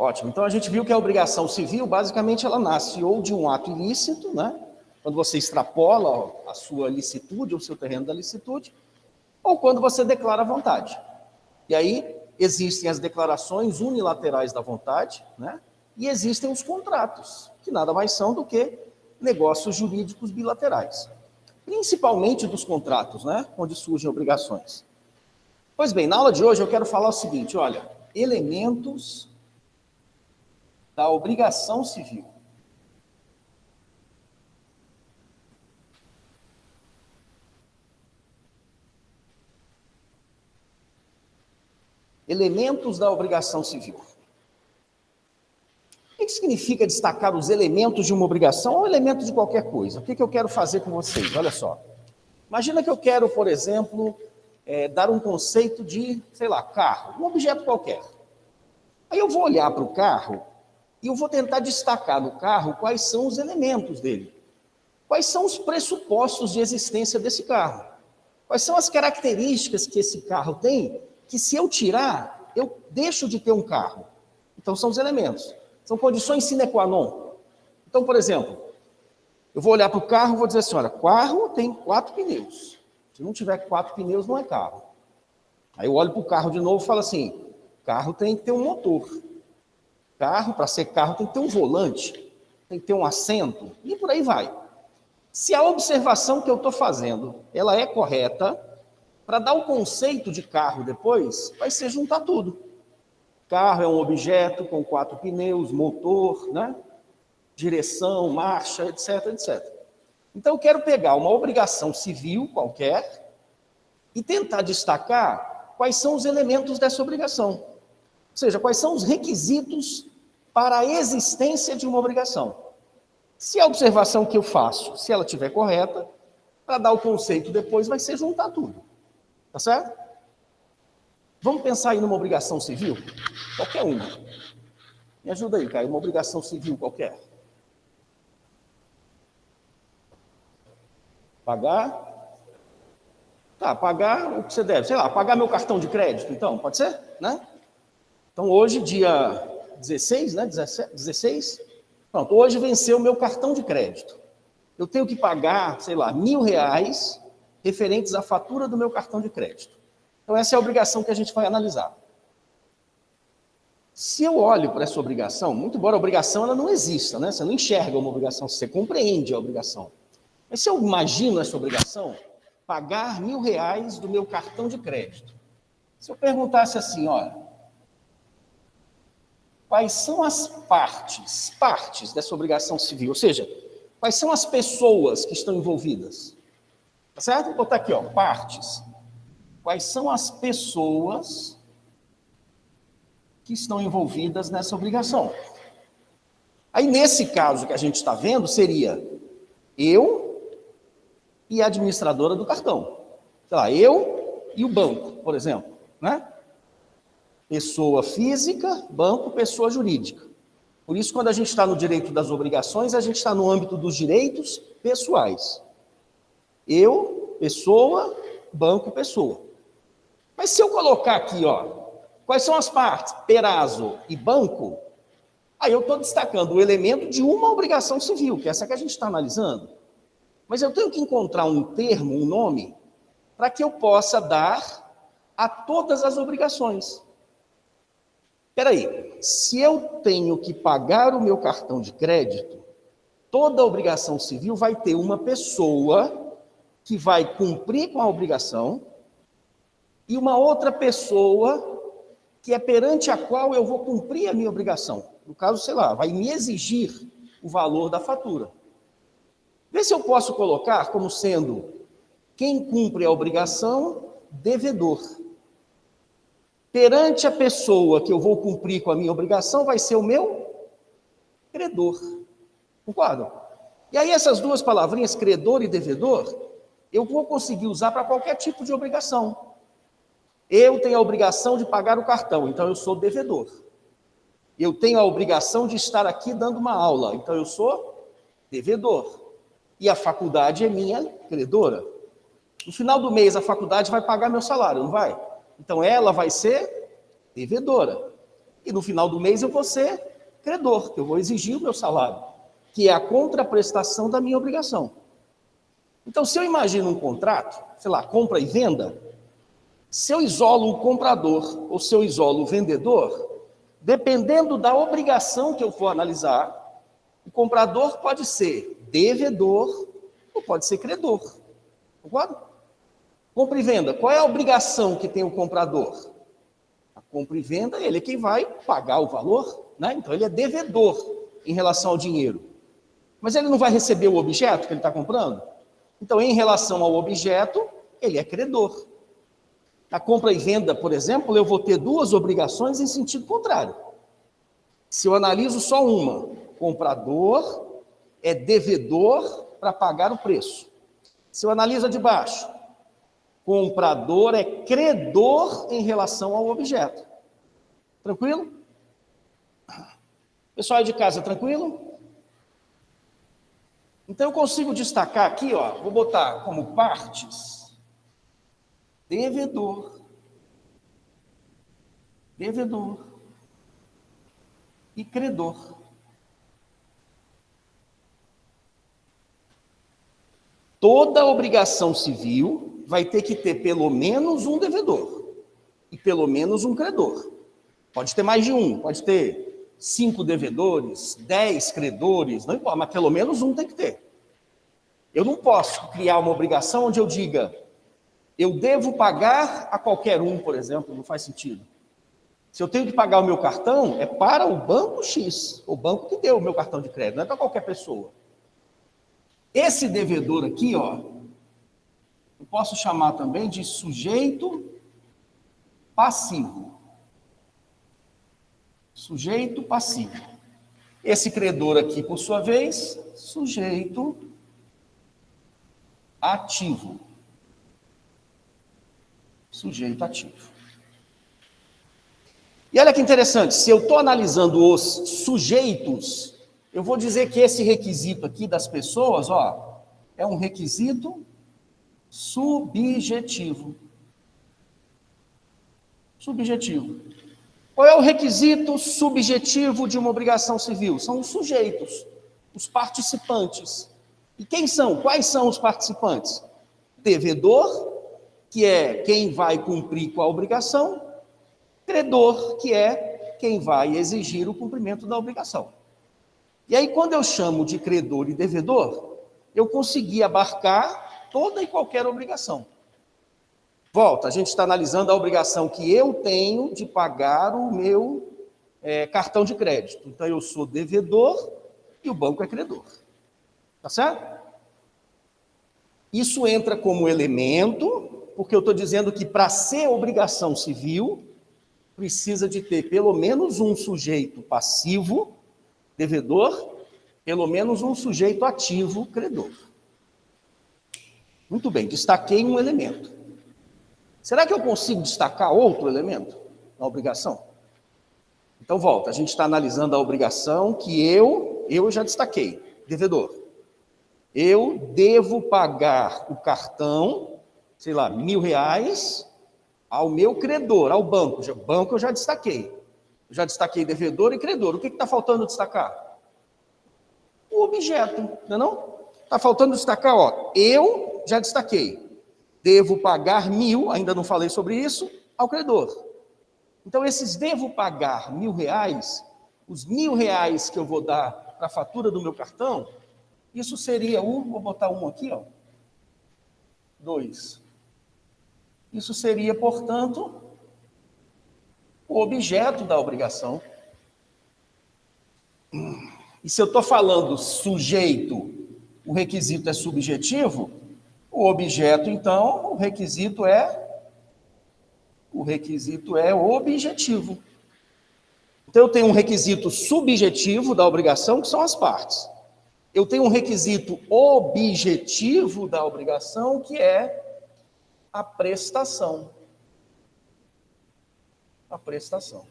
Ótimo. Então, a gente viu que a obrigação civil, basicamente, ela nasce ou de um ato ilícito, né? Quando você extrapola a sua licitude, o seu terreno da licitude, ou quando você declara a vontade. E aí, existem as declarações unilaterais da vontade, né? E existem os contratos, que nada mais são do que negócios jurídicos bilaterais. Principalmente dos contratos, né? Onde surgem obrigações. Pois bem, na aula de hoje eu quero falar o seguinte, olha, elementos da obrigação civil. Elementos da obrigação civil. O que significa destacar os elementos de uma obrigação ou elementos de qualquer coisa? O que eu quero fazer com vocês? Olha só. Imagina que eu quero, por exemplo, dar um conceito de, sei lá, carro, um objeto qualquer. Aí eu vou olhar para o carro e eu vou tentar destacar no carro quais são os elementos dele. Quais são os pressupostos de existência desse carro? Quais são as características que esse carro tem que, se eu tirar, eu deixo de ter um carro? Então, são os elementos. São condições sine qua non. Então, por exemplo, eu vou olhar para o carro e vou dizer assim, olha, carro tem 4 pneus. Se não tiver 4 pneus, não é carro. Aí eu olho para o carro de novo e falo assim, carro tem que ter um motor. Carro, para ser carro, tem que ter um volante, tem que ter um assento, e por aí vai. Se a observação que eu estou fazendo, ela é correta, para dar o conceito de carro depois, vai ser juntar tudo. Carro é um objeto com 4 pneus, motor, né? Direção, marcha, etc, etc. Então, eu quero pegar uma obrigação civil qualquer e tentar destacar quais são os elementos dessa obrigação. Ou seja, quais são os requisitos para a existência de uma obrigação. Se a observação que eu faço, se ela estiver correta, para dar o conceito depois, vai ser juntar tudo. Tá certo? Vamos pensar aí numa obrigação civil? Qualquer uma. Me ajuda aí, Caio, uma obrigação civil qualquer. Pagar? Tá, pagar o que você deve. Sei lá, pagar meu cartão de crédito, então, pode ser? Né? Então, hoje, dia 16, né? 16? Pronto, hoje venceu o meu cartão de crédito. Eu tenho que pagar, sei lá, R$1.000 referentes à fatura do meu cartão de crédito. Então, essa é a obrigação que a gente vai analisar. Se eu olho para essa obrigação, muito embora a obrigação ela não exista, né? Você não enxerga uma obrigação, você compreende a obrigação. Mas se eu imagino essa obrigação, pagar R$1.000 do meu cartão de crédito. Se eu perguntasse assim, olha, quais são as partes dessa obrigação civil? Ou seja, quais são as pessoas que estão envolvidas? Tá certo? Vou botar aqui, ó, partes. Quais são as pessoas que estão envolvidas nessa obrigação? Aí, nesse caso que a gente está vendo, seria eu e a administradora do cartão. Sei lá, eu e o banco, por exemplo, né? Pessoa física, banco, pessoa jurídica. Por isso, quando a gente está no direito das obrigações, a gente está no âmbito dos direitos pessoais. Eu, pessoa, banco, pessoa. Mas se eu colocar aqui, ó, quais são as partes? Perazo e banco, aí eu estou destacando o elemento de uma obrigação civil, que é essa que a gente está analisando. Mas eu tenho que encontrar um termo, um nome, para que eu possa dar a todas as obrigações. Espera aí, se eu tenho que pagar o meu cartão de crédito, toda obrigação civil vai ter uma pessoa que vai cumprir com a obrigação e uma outra pessoa que é perante a qual eu vou cumprir a minha obrigação. No caso, sei lá, vai me exigir o valor da fatura. Vê se eu posso colocar como sendo quem cumpre a obrigação, devedor. Perante a pessoa que eu vou cumprir com a minha obrigação, vai ser o meu credor. Concordo? E aí essas duas palavrinhas, credor e devedor, eu vou conseguir usar para qualquer tipo de obrigação. Eu tenho a obrigação de pagar o cartão, então eu sou devedor. Eu tenho a obrigação de estar aqui dando uma aula, então eu sou devedor. E a faculdade é minha credora. No final do mês, a faculdade vai pagar meu salário, não vai? Então ela vai ser devedora. E no final do mês eu vou ser credor, que eu vou exigir o meu salário, que é a contraprestação da minha obrigação. Então, se eu imagino um contrato, sei lá, compra e venda, se eu isolo o comprador ou se eu isolo o vendedor, dependendo da obrigação que eu for analisar, o comprador pode ser devedor ou pode ser credor. Concorda? Compra e venda, qual é a obrigação que tem o comprador? A compra e venda, ele é quem vai pagar o valor, né? Então ele é devedor em relação ao dinheiro. Mas ele não vai receber o objeto que ele está comprando? Então, em relação ao objeto, ele é credor. Na compra e venda, por exemplo, eu vou ter duas obrigações em sentido contrário. Se eu analiso só uma, comprador é devedor para pagar o preço. Se eu analiso a de baixo, comprador é credor em relação ao objeto. Tranquilo? Pessoal aí de casa, tranquilo? Então eu consigo destacar aqui, ó, vou botar como partes, devedor e credor. Toda obrigação civil vai ter que ter pelo menos um devedor e pelo menos um credor. Pode ter mais de um, pode ter 5 devedores, 10 credores, não importa, mas pelo menos um tem que ter. Eu não posso criar uma obrigação onde eu diga, eu devo pagar a qualquer um, por exemplo, não faz sentido. Se eu tenho que pagar o meu cartão, é para o banco X, o banco que deu o meu cartão de crédito, não é para qualquer pessoa. Esse devedor aqui, ó, eu posso chamar também de sujeito passivo. Sujeito passivo. Esse credor aqui, por sua vez, sujeito ativo. Sujeito ativo. E olha que interessante, se eu estou analisando os sujeitos, eu vou dizer que esse requisito aqui das pessoas, ó, é um requisito subjetivo. Subjetivo. Qual é o requisito subjetivo de uma obrigação civil? São os sujeitos, os participantes. E quem são? Quais são os participantes? Devedor, que é quem vai cumprir com a obrigação, credor, que é quem vai exigir o cumprimento da obrigação. E aí, quando eu chamo de credor e devedor, eu consegui abarcar toda e qualquer obrigação. Volta, a gente está analisando a obrigação que eu tenho de pagar o meu cartão de crédito. Então, eu sou devedor e o banco é credor. Tá certo? Isso entra como elemento, porque eu estou dizendo que para ser obrigação civil, precisa de ter pelo menos um sujeito passivo, devedor, pelo menos um sujeito ativo, credor. Muito bem, destaquei um elemento. Será que eu consigo destacar outro elemento na obrigação? Então, volta, a gente está analisando a obrigação que eu já destaquei, devedor. Eu devo pagar o cartão, sei lá, R$1.000, ao meu credor, ao banco. O banco eu já destaquei. Eu já destaquei devedor e credor. O que está faltando destacar? O objeto, não é não? Está faltando destacar, ó, eu já destaquei. Devo pagar 1.000, ainda não falei sobre isso, ao credor. Então, esses devo pagar R$1.000, os R$1.000 que eu vou dar para a fatura do meu cartão, isso seria vou botar um aqui, ó, 2. Isso seria, portanto, o objeto da obrigação. E se eu estou falando sujeito, o requisito é subjetivo, o objeto, então, o requisito é objetivo. Então, eu tenho um requisito subjetivo da obrigação, que são as partes. Eu tenho um requisito objetivo da obrigação, que é a prestação. A prestação.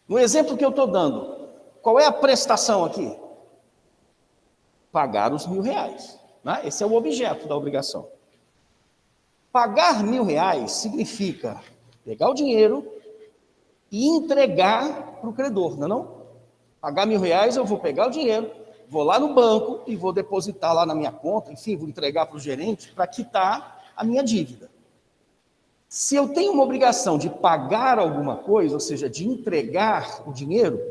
No exemplo que eu estou dando, qual é a prestação aqui? Pagar os R$1.000. Né? Esse é o objeto da obrigação. Pagar R$1.000 significa, Pegar o dinheiro e entregar para o credor, não é não? Pagar R$1.000, eu vou pegar o dinheiro, vou lá no banco e vou depositar lá na minha conta, enfim, vou entregar para o gerente para quitar a minha dívida. Se eu tenho uma obrigação de pagar alguma coisa, ou seja, de entregar o dinheiro,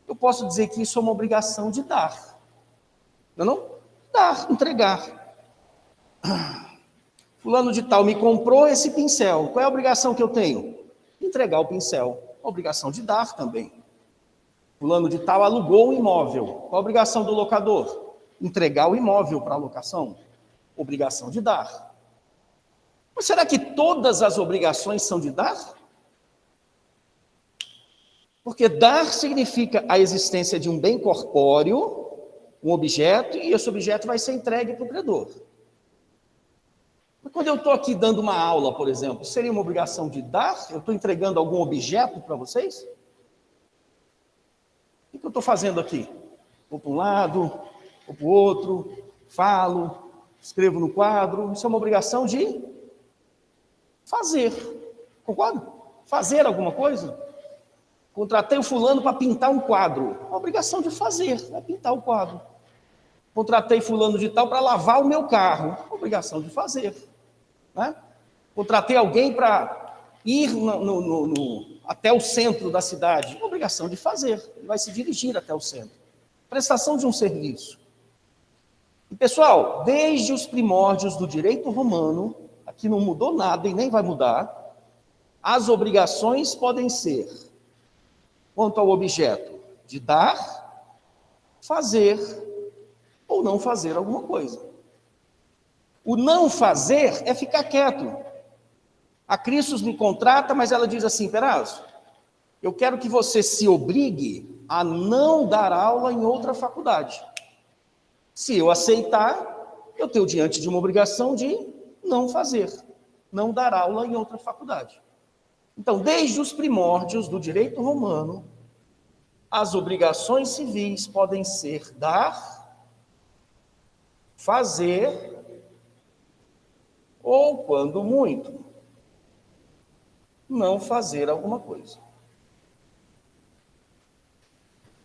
eu posso dizer que isso é uma obrigação de dar. Não é não? Dar, entregar. Fulano de tal me comprou esse pincel. Qual é a obrigação que eu tenho? Entregar o pincel. A obrigação de dar também. Fulano de tal alugou um imóvel. Qual a obrigação do locador? Entregar o imóvel para a locação. Obrigação de dar. Mas será que todas as obrigações são de dar? Porque dar significa a existência de um bem corpóreo, um objeto, e esse objeto vai ser entregue para o credor. Mas quando eu estou aqui dando uma aula, por exemplo, seria uma obrigação de dar? Eu estou entregando algum objeto para vocês? O que eu estou fazendo aqui? Vou para um lado, vou para o outro, falo, escrevo no quadro. Isso é uma obrigação de fazer. Concorda? Fazer alguma coisa. Contratei o fulano para pintar um quadro. É uma obrigação de fazer, é pintar o quadro. Contratei fulano de tal para lavar o meu carro. É uma obrigação de fazer. Né? Contratei alguém para ir até o centro da cidade. É uma obrigação de fazer. Ele vai se dirigir até o centro. Prestação de um serviço. E, pessoal, desde os primórdios do direito romano, aqui não mudou nada e nem vai mudar, as obrigações podem ser, quanto ao objeto, de dar, fazer ou não fazer alguma coisa. O não fazer é ficar quieto. A Cristos me contrata, mas ela diz assim: Perazzo, eu quero que você se obrigue a não dar aula em outra faculdade. Se eu aceitar, eu tenho diante de uma obrigação de não fazer, não dar aula em outra faculdade. Então, desde os primórdios do direito romano, as obrigações civis podem ser dar, fazer, ou, quando muito, não fazer alguma coisa.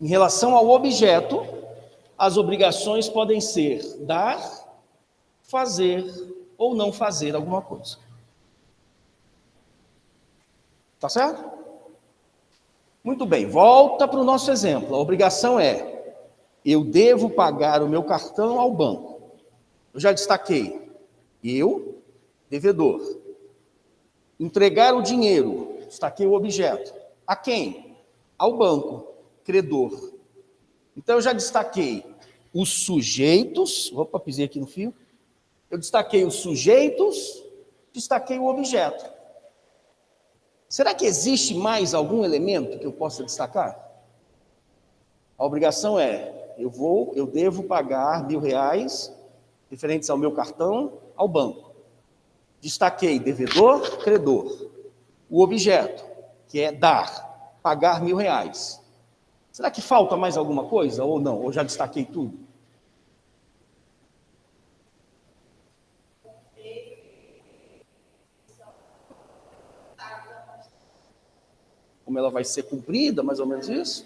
Em relação ao objeto, as obrigações podem ser dar, fazer ou não fazer alguma coisa. Tá certo? Muito bem, volta para o nosso exemplo. A obrigação é: eu devo pagar o meu cartão ao banco. Eu já destaquei. Eu, devedor. Entregar o dinheiro, destaquei o objeto. A quem? Ao banco, credor. Então eu já destaquei os sujeitos, opa, pisei aqui no fio. Eu destaquei os sujeitos, destaquei o objeto. Será que existe mais algum elemento que eu possa destacar? A obrigação é: eu devo pagar R$1.000 referentes ao meu cartão ao banco. Destaquei devedor, credor. O objeto, que é dar, pagar R$1.000. Será que falta mais alguma coisa ou não? Ou já destaquei tudo? Como ela vai ser cumprida, mais ou menos isso?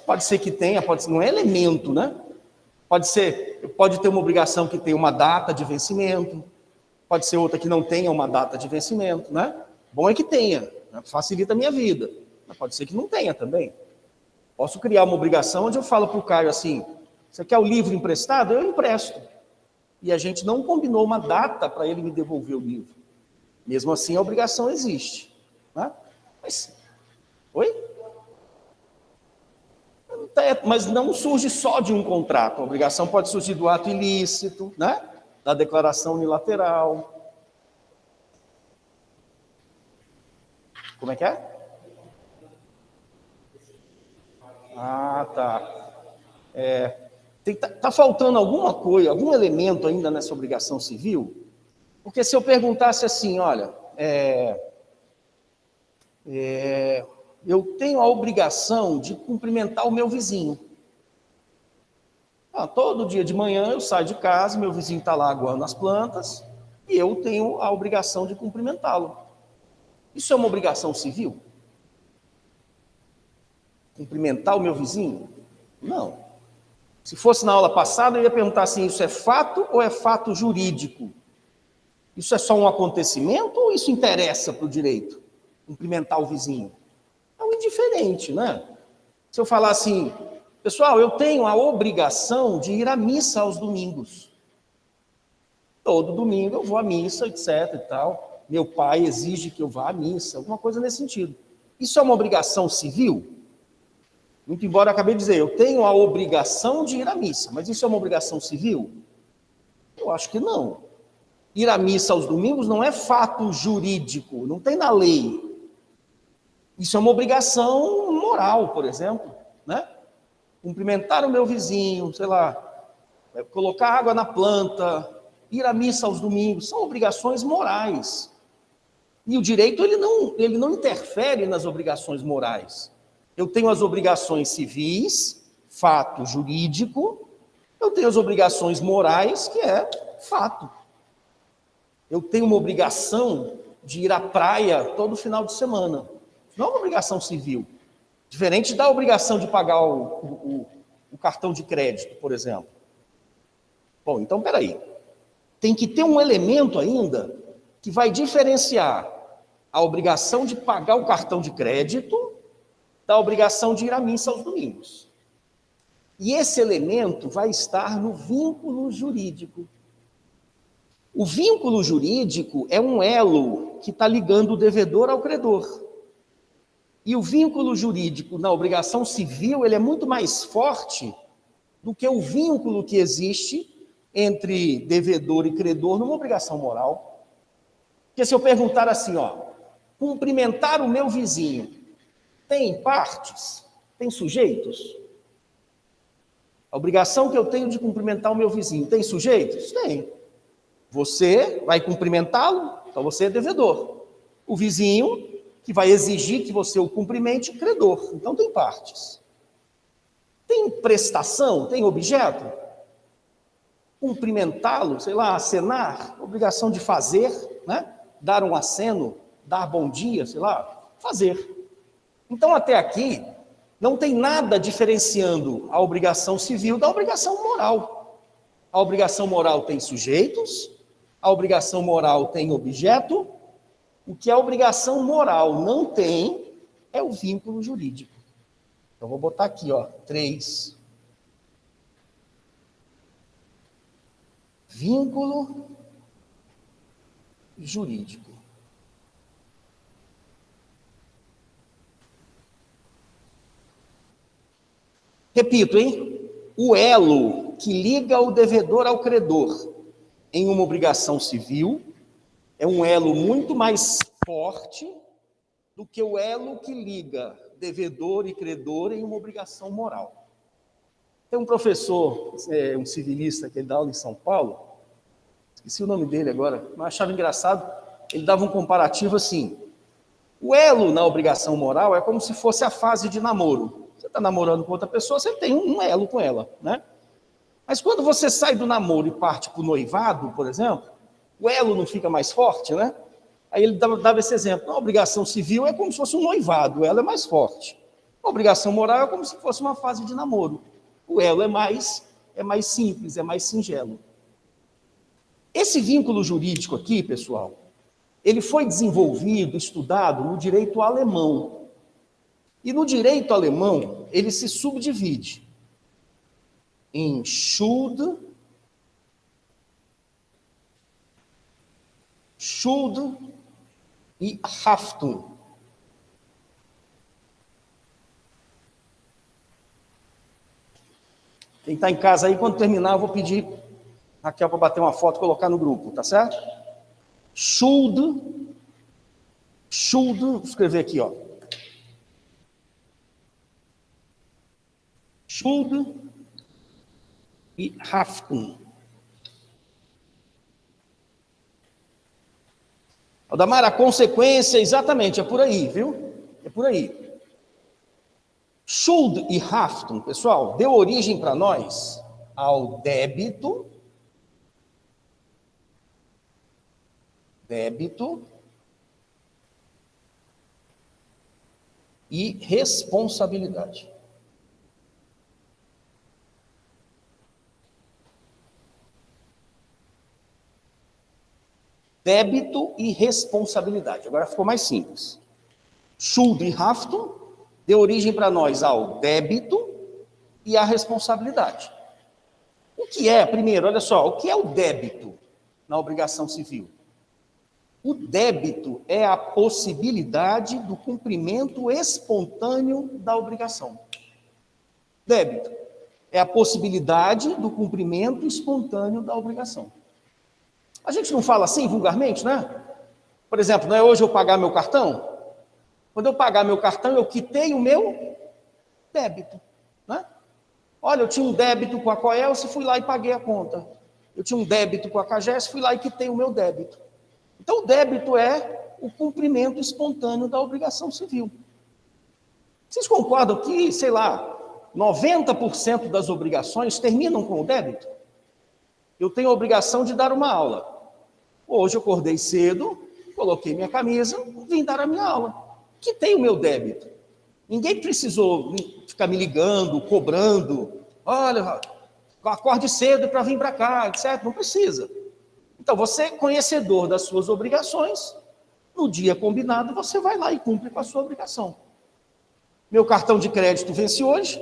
Pode ser que tenha, não é elemento, né? Pode ter uma obrigação que tenha uma data de vencimento, pode ser outra que não tenha uma data de vencimento, né? Bom é que tenha, né? Facilita a minha vida, mas pode ser que não tenha também. Posso criar uma obrigação onde eu falo para o Caio assim: você quer o livro emprestado? Eu empresto. E a gente não combinou uma data para ele me devolver o livro. Mesmo assim, a obrigação existe. Né? Oi? Mas não surge só de um contrato. A obrigação pode surgir do ato ilícito, né? Da declaração unilateral. Como é que é? Ah, tá. Tá faltando alguma coisa, algum elemento ainda nessa obrigação civil? Porque se eu perguntasse assim, olha, eu tenho a obrigação de cumprimentar o meu vizinho. Todo dia de manhã eu saio de casa, meu vizinho está lá aguando as plantas, e eu tenho a obrigação de cumprimentá-lo. Isso é uma obrigação civil? Cumprimentar o meu vizinho? Não. Se fosse na aula passada, eu ia perguntar assim, isso é fato ou é fato jurídico? Isso é só um acontecimento ou isso interessa para o direito? Cumprimentar o vizinho? É um indiferente, né? Se eu falar assim, pessoal, eu tenho a obrigação de ir à missa aos domingos. Todo domingo eu vou à missa, etc e tal. Meu pai exige que eu vá à missa, alguma coisa nesse sentido. Isso é uma obrigação civil? Muito embora eu acabei de dizer, eu tenho a obrigação de ir à missa, mas isso é uma obrigação civil? Eu acho que não. Ir à missa aos domingos não é fato jurídico, não tem na lei. Isso é uma obrigação moral, por exemplo, né? Cumprimentar o meu vizinho, sei lá, colocar água na planta, ir à missa aos domingos, são obrigações morais. E o direito, ele não interfere nas obrigações morais. Eu tenho as obrigações civis, fato jurídico, eu tenho as obrigações morais, que é fato. Eu tenho uma obrigação de ir à praia todo final de semana. Não é uma obrigação civil. Diferente da obrigação de pagar o cartão de crédito, por exemplo. Bom, então, peraí. Tem que ter um elemento ainda que vai diferenciar a obrigação de pagar o cartão de crédito da obrigação de ir à missa aos domingos. E esse elemento vai estar no vínculo jurídico. O vínculo jurídico é um elo que está ligando o devedor ao credor. E o vínculo jurídico na obrigação civil, ele é muito mais forte do que o vínculo que existe entre devedor e credor numa obrigação moral. Porque se eu perguntar assim, cumprimentar o meu vizinho, tem partes? Tem sujeitos? A obrigação que eu tenho de cumprimentar o meu vizinho, tem sujeitos? Tem. Você vai cumprimentá-lo, então você é devedor. O vizinho, que vai exigir que você o cumprimente, credor. Então tem partes. Tem prestação? Tem objeto? Cumprimentá-lo, sei lá, acenar, obrigação de fazer, né? Dar um aceno, dar bom dia, sei lá, fazer. Então até aqui não tem nada diferenciando a obrigação civil da obrigação moral. A obrigação moral tem sujeitos, a obrigação moral tem objeto, o que a obrigação moral não tem é o vínculo jurídico. Então, vou botar aqui, 3. Vínculo jurídico. Repito, hein? O elo que liga o devedor ao credor em uma obrigação civil é um elo muito mais forte do que o elo que liga devedor e credor em uma obrigação moral. Tem um professor, um civilista, que ele dá aula em São Paulo, esqueci o nome dele agora, mas achava engraçado, ele dava um comparativo assim, o elo na obrigação moral é como se fosse a fase de namoro. Você está namorando com outra pessoa, você tem um elo com ela, né? Mas quando você sai do namoro e parte para o noivado, por exemplo, o elo não fica mais forte, né? Aí ele dava esse exemplo. A obrigação civil é como se fosse um noivado, o elo é mais forte. A obrigação moral é como se fosse uma fase de namoro. O elo é mais simples, é mais singelo. Esse vínculo jurídico aqui, pessoal, ele foi desenvolvido, estudado no direito alemão. E no direito alemão, ele se subdivide em Schuld e Haftung. Quem está em casa aí, quando terminar, eu vou pedir a Raquel para bater uma foto e colocar no grupo, tá certo? Schuld, vou escrever aqui, Schuld e Haftung. Aldamar, a consequência, exatamente, é por aí, viu? É por aí. Schuld e Haftung, pessoal, deu origem para nós ao débito, e responsabilidade. Débito e responsabilidade. Agora ficou mais simples. Schuld e Haftung deu origem para nós ao débito e à responsabilidade. O que é, primeiro, olha só, o que é o débito na obrigação civil? O débito é a possibilidade do cumprimento espontâneo da obrigação. Débito é a possibilidade do cumprimento espontâneo da obrigação. A gente não fala assim vulgarmente, né? Por exemplo, não é hoje eu pagar meu cartão? Quando eu pagar meu cartão, eu quitei o meu débito, né? Olha, eu tinha um débito com a Coelce, fui lá e paguei a conta. Eu tinha um débito com a Cagés, fui lá e quitei o meu débito. Então, o débito é o cumprimento espontâneo da obrigação civil. Vocês concordam que, sei lá, 90% das obrigações terminam com o débito? Eu tenho a obrigação de dar uma aula. Hoje eu acordei cedo, coloquei minha camisa, vim dar a minha aula. Quitei o meu débito. Ninguém precisou ficar me ligando, cobrando. Olha, acorde cedo para vir para cá, etc. Não precisa. Então, você, conhecedor das suas obrigações, no dia combinado, você vai lá e cumpre com a sua obrigação. Meu cartão de crédito vence hoje,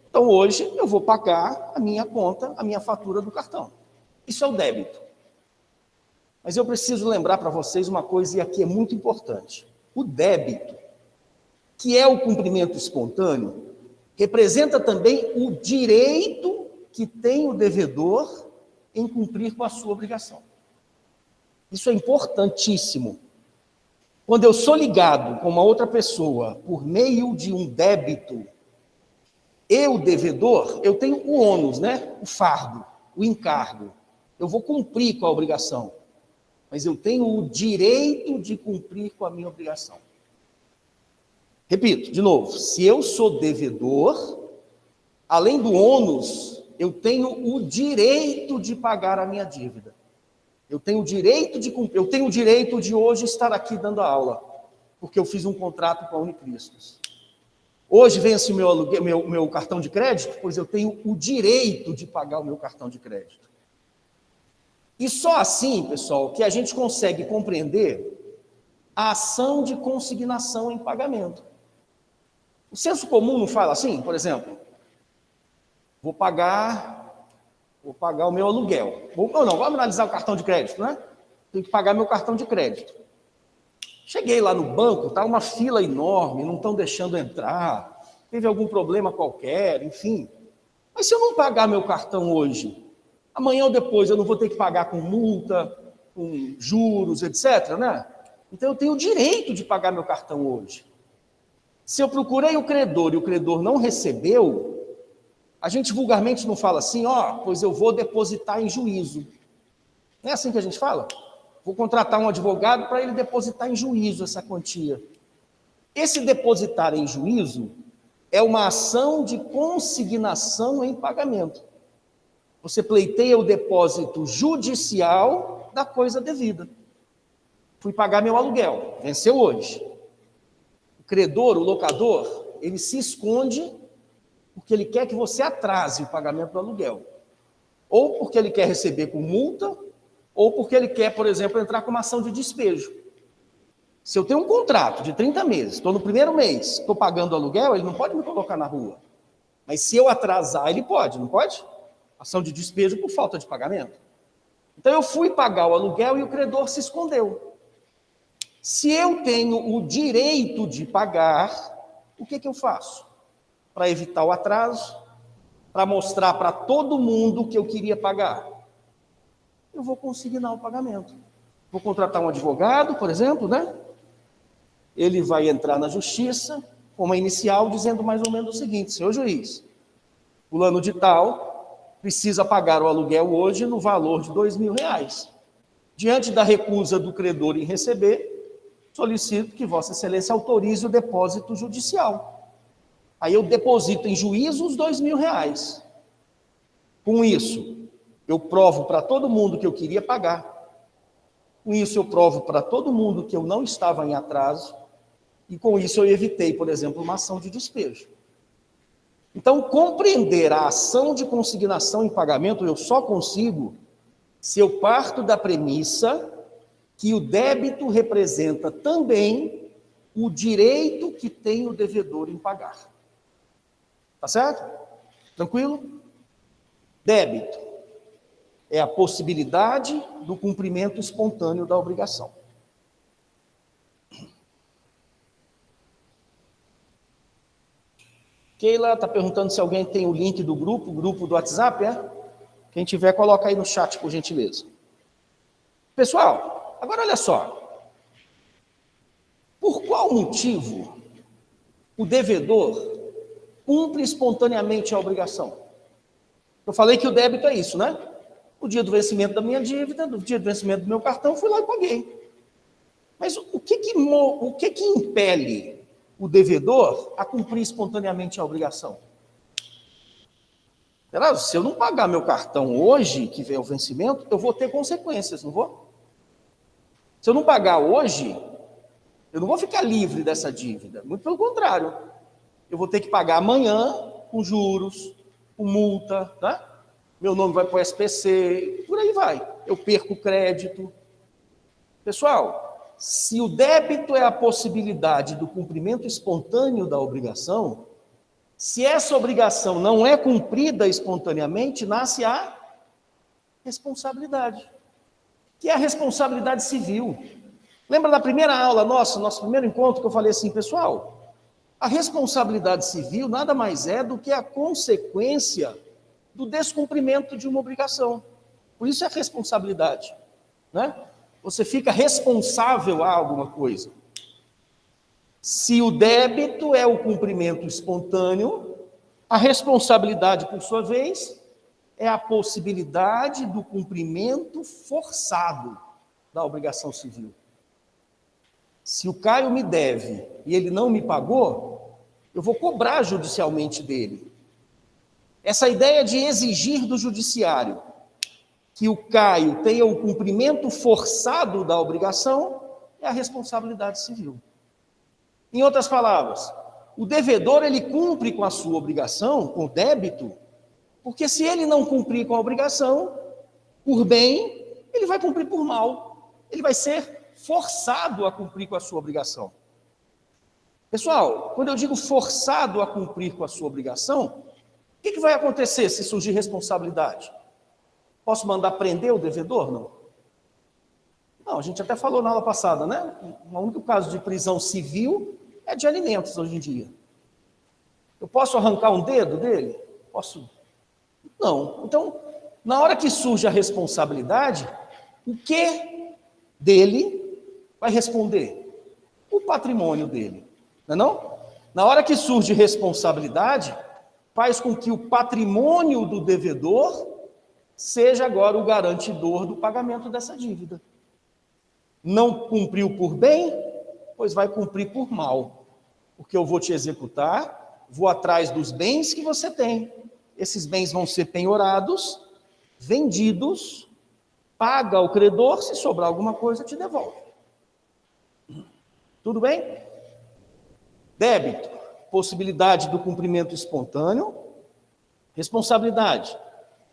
então hoje eu vou pagar a minha conta, a minha fatura do cartão. Isso é o débito. Mas eu preciso lembrar para vocês uma coisa, e aqui é muito importante. O débito, que é o cumprimento espontâneo, representa também o direito que tem o devedor em cumprir com a sua obrigação. Isso é importantíssimo. Quando eu sou ligado com uma outra pessoa por meio de um débito, eu, devedor, eu tenho o ônus, né? O fardo, o encargo. Eu vou cumprir com a obrigação, mas eu tenho o direito de cumprir com a minha obrigação. Repito, de novo, se eu sou devedor, além do ônus, eu tenho o direito de pagar a minha dívida. Eu tenho o direito de cumprir, eu tenho o direito de hoje estar aqui dando a aula, porque eu fiz um contrato com a Unicristos. Hoje vence o meu cartão de crédito, pois eu tenho o direito de pagar o meu cartão de crédito. E só assim, pessoal, que a gente consegue compreender a ação de consignação em pagamento. O senso comum não fala assim, por exemplo, vou pagar o meu aluguel. Vamos analisar o cartão de crédito, né? Tenho que pagar meu cartão de crédito. Cheguei lá no banco, está uma fila enorme, não estão deixando entrar, teve algum problema qualquer, enfim. Mas se eu não pagar meu cartão hoje, amanhã ou depois eu não vou ter que pagar com multa, com juros, etc., né? Então eu tenho o direito de pagar meu cartão hoje. Se eu procurei o credor e o credor não recebeu, a gente vulgarmente não fala assim, pois eu vou depositar em juízo. Não é assim que a gente fala? Vou contratar um advogado para ele depositar em juízo essa quantia. Esse depositar em juízo é uma ação de consignação em pagamento. Você pleiteia o depósito judicial da coisa devida. Fui pagar meu aluguel, venceu hoje. O credor, o locador, ele se esconde porque ele quer que você atrase o pagamento do aluguel. Ou porque ele quer receber com multa, ou porque ele quer, por exemplo, entrar com uma ação de despejo. Se eu tenho um contrato de 30 meses, estou no primeiro mês, estou pagando o aluguel, ele não pode me colocar na rua. Mas se eu atrasar, ele pode, não pode? Ação de despejo por falta de pagamento. Então eu fui pagar o aluguel e o credor se escondeu. Se eu tenho o direito de pagar, o que eu faço? Para evitar o atraso, para mostrar para todo mundo que eu queria pagar, eu vou consignar o pagamento. Vou contratar um advogado, por exemplo, né? Ele vai entrar na justiça com uma inicial dizendo mais ou menos o seguinte: senhor juiz, fulano de tal precisa pagar o aluguel hoje no valor de R$2.000. Diante da recusa do credor em receber, solicito que Vossa Excelência autorize o depósito judicial. Aí eu deposito em juízo os R$2.000. Com isso, eu provo para todo mundo que eu queria pagar. Com isso, eu provo para todo mundo que eu não estava em atraso. E com isso eu evitei, por exemplo, uma ação de despejo. Então, compreender a ação de consignação em pagamento eu só consigo se eu parto da premissa que o débito representa também o direito que tem o devedor em pagar. Tá certo? Tranquilo? Débito é a possibilidade do cumprimento espontâneo da obrigação. Keila está perguntando se alguém tem o link do grupo do WhatsApp, é? Quem tiver, coloca aí no chat, por gentileza. Pessoal, agora olha só. Por qual motivo o devedor cumpre espontaneamente a obrigação? Eu falei que o débito é isso, né? No dia do vencimento da minha dívida, no dia do vencimento do meu cartão, fui lá e paguei. Mas o que impele o devedor a cumprir espontaneamente a obrigação? Se eu não pagar meu cartão hoje, que vem o vencimento, eu vou ter consequências, não vou? Se eu não pagar hoje, eu não vou ficar livre dessa dívida. Muito pelo contrário. Eu vou ter que pagar amanhã com juros, com multa, né? Meu nome vai para o SPC, por aí vai. Eu perco o crédito. Pessoal, se o débito é a possibilidade do cumprimento espontâneo da obrigação, se essa obrigação não é cumprida espontaneamente, nasce a responsabilidade, que é a responsabilidade civil. Lembra da primeira aula nosso primeiro encontro, que eu falei assim, pessoal, a responsabilidade civil nada mais é do que a consequência do descumprimento de uma obrigação. Por isso é responsabilidade, né? Você fica responsável a alguma coisa. Se o débito é o cumprimento espontâneo, a responsabilidade, por sua vez, é a possibilidade do cumprimento forçado da obrigação civil. Se o Caio me deve e ele não me pagou, eu vou cobrar judicialmente dele. Essa ideia de exigir do judiciário que o Caio tenha o cumprimento forçado da obrigação é a responsabilidade civil. Em outras palavras, o devedor ele cumpre com a sua obrigação, com o débito, porque se ele não cumprir com a obrigação, por bem, ele vai cumprir por mal. Ele vai ser forçado a cumprir com a sua obrigação. Pessoal, quando eu digo forçado a cumprir com a sua obrigação, o que vai acontecer se surgir responsabilidade? Posso mandar prender o devedor? Não, a gente até falou na aula passada, né? O único caso de prisão civil é de alimentos hoje em dia. Eu posso arrancar um dedo dele? Posso? Não. Então, na hora que surge a responsabilidade, o que dele vai responder? O patrimônio dele, não é não? Na hora que surge responsabilidade, faz com que o patrimônio do devedor seja agora o garantidor do pagamento dessa dívida. Não cumpriu por bem, pois vai cumprir por mal. Porque eu vou te executar, vou atrás dos bens que você tem. Esses bens vão ser penhorados, vendidos, paga ao credor, se sobrar alguma coisa, te devolve. Tudo bem? Débito, possibilidade do cumprimento espontâneo. Responsabilidade,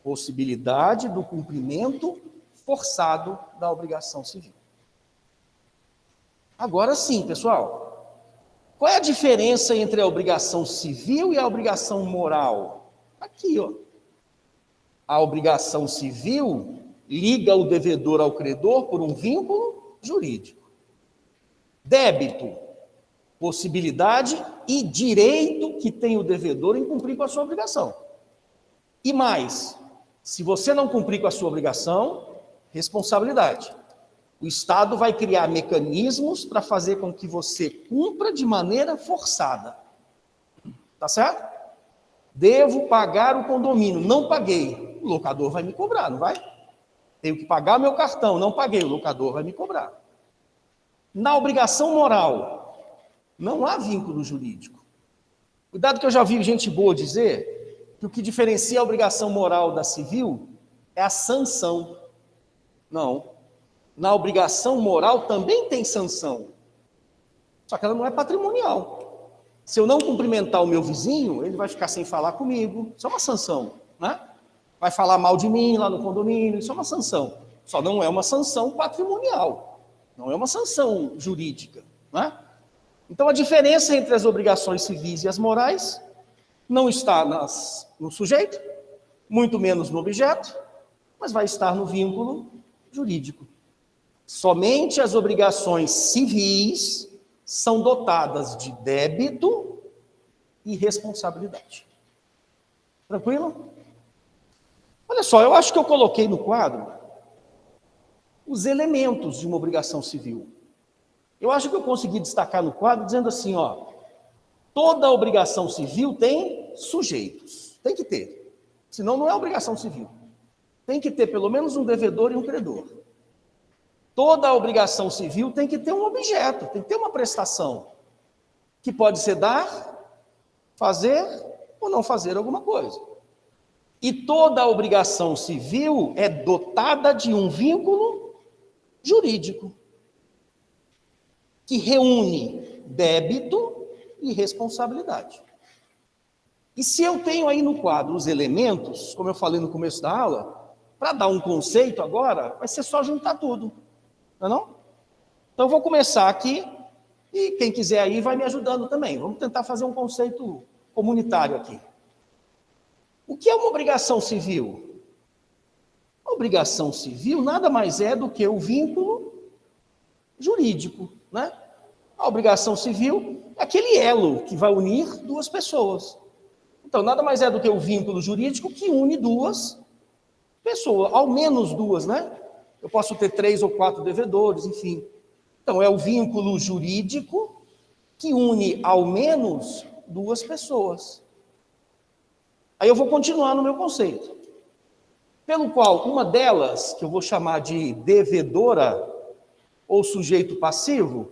possibilidade do cumprimento forçado da obrigação civil. Agora sim, pessoal, qual é a diferença entre a obrigação civil e a obrigação moral? Aqui, ó. A obrigação civil liga o devedor ao credor por um vínculo jurídico. Débito, possibilidade e direito que tem o devedor em cumprir com a sua obrigação. E mais, se você não cumprir com a sua obrigação, responsabilidade. O Estado vai criar mecanismos para fazer com que você cumpra de maneira forçada. Tá certo? Devo pagar o condomínio, não paguei. O locador vai me cobrar, não vai? Tenho que pagar meu cartão, não paguei, o locador vai me cobrar. Na obrigação moral, não há vínculo jurídico. Cuidado que eu já vi gente boa dizer que o que diferencia a obrigação moral da civil é a sanção. Não. Na obrigação moral também tem sanção. Só que ela não é patrimonial. Se eu não cumprimentar o meu vizinho, ele vai ficar sem falar comigo. Isso é uma sanção, né? Vai falar mal de mim lá no condomínio, isso é uma sanção. Só não é uma sanção patrimonial. Não é uma sanção jurídica, né? Então, a diferença entre as obrigações civis e as morais não está no sujeito, muito menos no objeto, mas vai estar no vínculo jurídico. Somente as obrigações civis são dotadas de débito e responsabilidade. Tranquilo? Olha só, eu acho que eu coloquei no quadro os elementos de uma obrigação civil. Eu acho que eu consegui destacar no quadro dizendo assim, ó, toda obrigação civil tem sujeitos, tem que ter, senão não é obrigação civil. Tem que ter pelo menos um devedor e um credor. Toda obrigação civil tem que ter um objeto, tem que ter uma prestação, que pode ser dar, fazer ou não fazer alguma coisa. E toda obrigação civil é dotada de um vínculo jurídico, que reúne débito e responsabilidade. E se eu tenho aí no quadro os elementos, como eu falei no começo da aula, para dar um conceito agora, vai ser só juntar tudo, não é não? Então eu vou começar aqui, e quem quiser aí vai me ajudando também. Vamos tentar fazer um conceito comunitário aqui. O que é uma obrigação civil? A obrigação civil nada mais é do que o vínculo jurídico, né? A obrigação civil é aquele elo que vai unir duas pessoas. Então, nada mais é do que o vínculo jurídico que une duas pessoas, ao menos duas, né? Eu posso ter 3 ou 4 devedores, enfim. Então, é o vínculo jurídico que une ao menos duas pessoas. Aí eu vou continuar no meu conceito. Pelo qual, uma delas, que eu vou chamar de devedora ou sujeito passivo,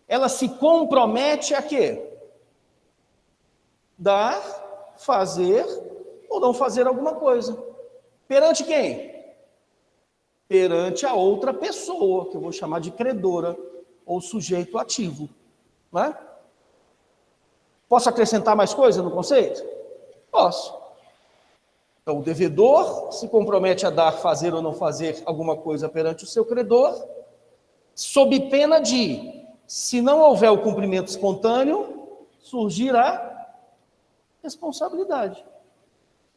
ela se compromete a quê? Dar, fazer ou não fazer alguma coisa. Perante quem? Perante a outra pessoa, que eu vou chamar de credora ou sujeito ativo. Né? Posso acrescentar mais coisa no conceito? Posso. Então, o devedor se compromete a dar, fazer ou não fazer alguma coisa perante o seu credor, sob pena de, se não houver o cumprimento espontâneo, surgir a responsabilidade.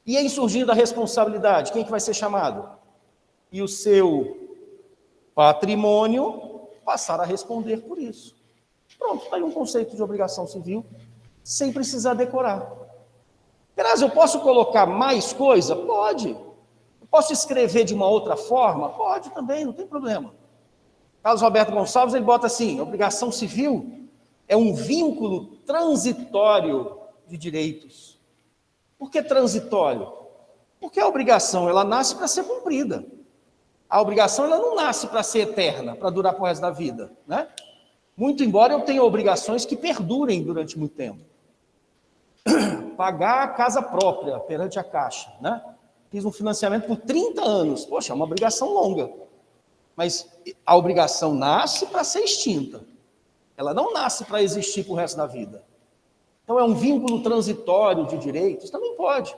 E em surgindo a responsabilidade, quem que vai ser chamado? E o seu patrimônio passar a responder por isso. Pronto, está aí um conceito de obrigação civil, sem precisar decorar. Grazi, eu posso colocar mais coisa? Pode. Eu posso escrever de uma outra forma? Pode também, não tem problema. Carlos Roberto Gonçalves, ele bota assim, obrigação civil é um vínculo transitório de direitos. Por que transitório? Porque a obrigação, ela nasce para ser cumprida. A obrigação, ela não nasce para ser eterna, para durar para o resto da vida, né? Muito embora eu tenha obrigações que perdurem durante muito tempo. Pagar a casa própria perante a Caixa, né? Fiz um financiamento por 30 anos. Poxa, é uma obrigação longa. Mas a obrigação nasce para ser extinta. Ela não nasce para existir para o resto da vida. Então é um vínculo transitório de direitos? Também pode.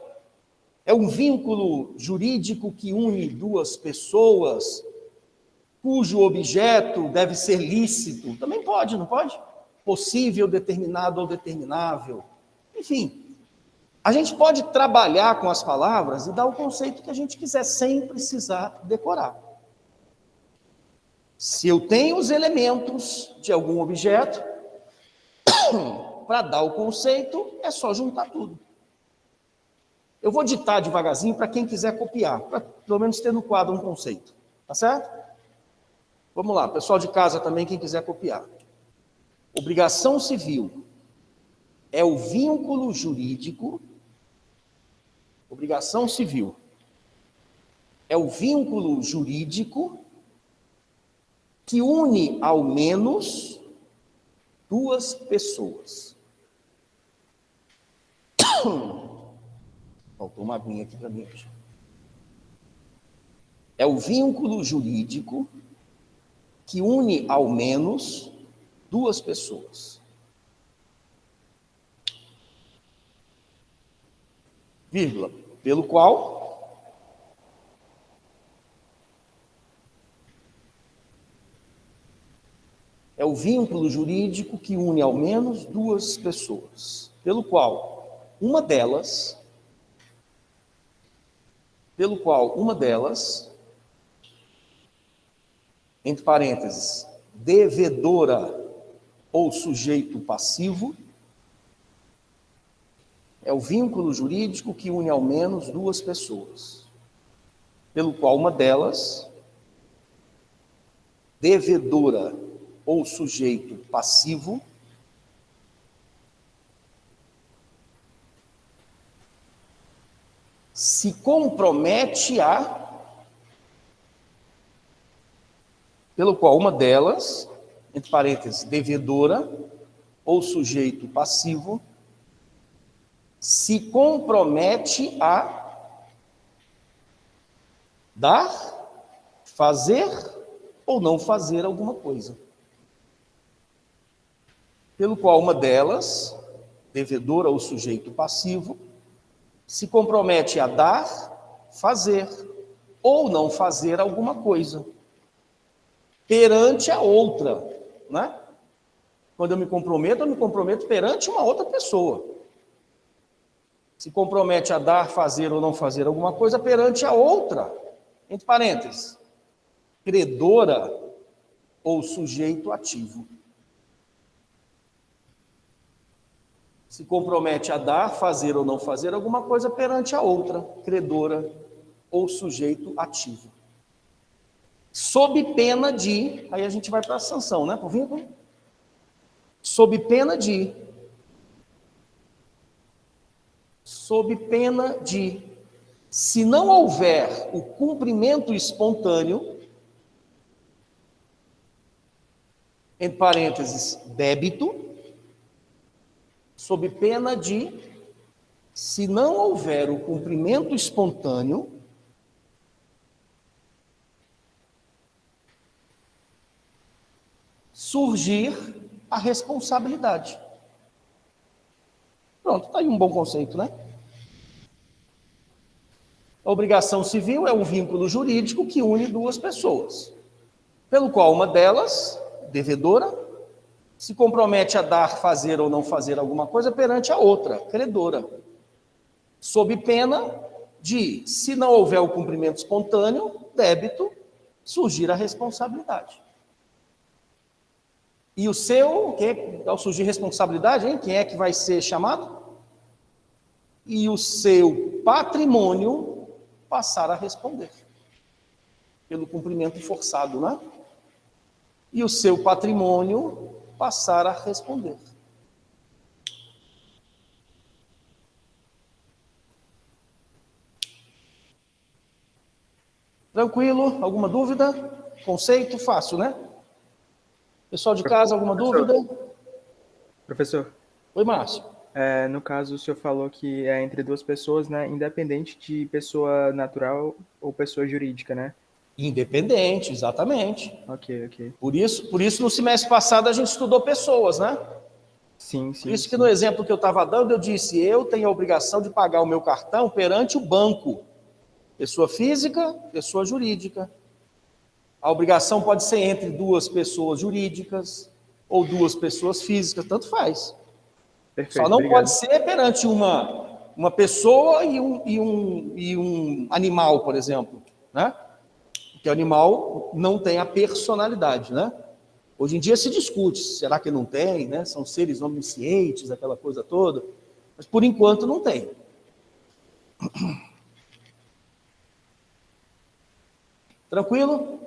É um vínculo jurídico que une duas pessoas, cujo objeto deve ser lícito? Também pode, não pode? Possível, determinado ou determinável. Enfim, a gente pode trabalhar com as palavras e dar o conceito que a gente quiser, sem precisar decorar. Se eu tenho os elementos de algum objeto, para dar o conceito, é só juntar tudo. Eu vou ditar devagarzinho para quem quiser copiar, para pelo menos ter no quadro um conceito. Tá certo? Vamos lá, pessoal de casa também, quem quiser copiar. Obrigação civil é o vínculo jurídico. Obrigação civil é o vínculo jurídico que une ao menos duas pessoas. Faltou uma aguinha aqui para mim. É o vínculo jurídico que une ao menos duas pessoas. Vírgula, pelo qual é o vínculo jurídico que une ao menos duas pessoas, pelo qual uma delas, entre parênteses, devedora ou sujeito passivo, é o vínculo jurídico que une ao menos duas pessoas, pelo qual uma delas, devedora ou sujeito passivo, se compromete pelo qual uma delas, entre parênteses, devedora ou sujeito passivo, se compromete a dar, fazer ou não fazer alguma coisa. Pelo qual uma delas, devedora ou sujeito passivo, se compromete a dar, fazer ou não fazer alguma coisa perante a outra, né? Quando eu me comprometo perante uma outra pessoa. Se compromete a dar, fazer ou não fazer alguma coisa perante a outra, entre parênteses, credora ou sujeito ativo. Se compromete a dar, fazer ou não fazer alguma coisa perante a outra, credora ou sujeito ativo. Sob pena de, aí a gente vai para a sanção, né, por vínculo? Sob pena de, se não houver o cumprimento espontâneo, entre parênteses, débito, sob pena de, se não houver o cumprimento espontâneo, surgir a responsabilidade. Pronto, está aí um bom conceito, né? A obrigação civil é um vínculo jurídico que une duas pessoas, pelo qual uma delas, devedora, se compromete a dar, fazer ou não fazer alguma coisa perante a outra, credora, sob pena de, se não houver o cumprimento espontâneo, débito, surgir a responsabilidade. E o seu, ao surgir responsabilidade, hein, quem é que vai ser chamado? E o seu patrimônio passar a responder pelo cumprimento forçado, né? E o seu patrimônio passar a responder. Tranquilo? Alguma dúvida? Conceito fácil, né? Pessoal de casa, alguma dúvida? Professor. Oi, Márcio. No caso, o senhor falou que é entre duas pessoas, né? Independente de pessoa natural ou pessoa jurídica, né? Independente, exatamente. Ok. Por isso, no semestre passado, a gente estudou pessoas, né? Sim. Por isso que no exemplo que eu estava dando, eu disse, eu tenho a obrigação de pagar o meu cartão perante o banco. Pessoa física, pessoa jurídica. A obrigação pode ser entre duas pessoas jurídicas ou duas pessoas físicas, tanto faz. Perfeito, Só não obrigado. pode ser perante uma pessoa e um animal, por exemplo, né? Porque o animal não tem a personalidade, né? Hoje em dia se discute, será que não tem, né? São seres oniscientes, aquela coisa toda, mas por enquanto não tem. Tranquilo?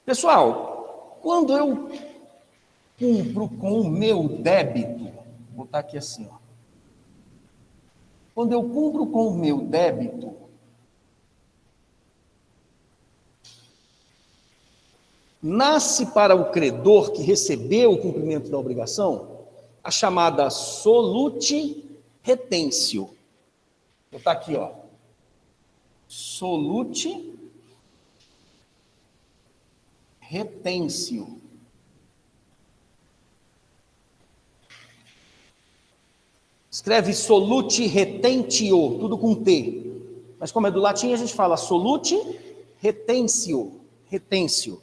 Pessoal, quando eu cumpro com o meu débito, vou botar aqui assim, ó. Quando eu cumpro com o meu débito, nasce para o credor que recebeu o cumprimento da obrigação a chamada solute retentio. Vou botar aqui, ó. Solute retentio. Escreve solute retentio, tudo com T. Mas como é do latim, a gente fala solute retentio. Retentio.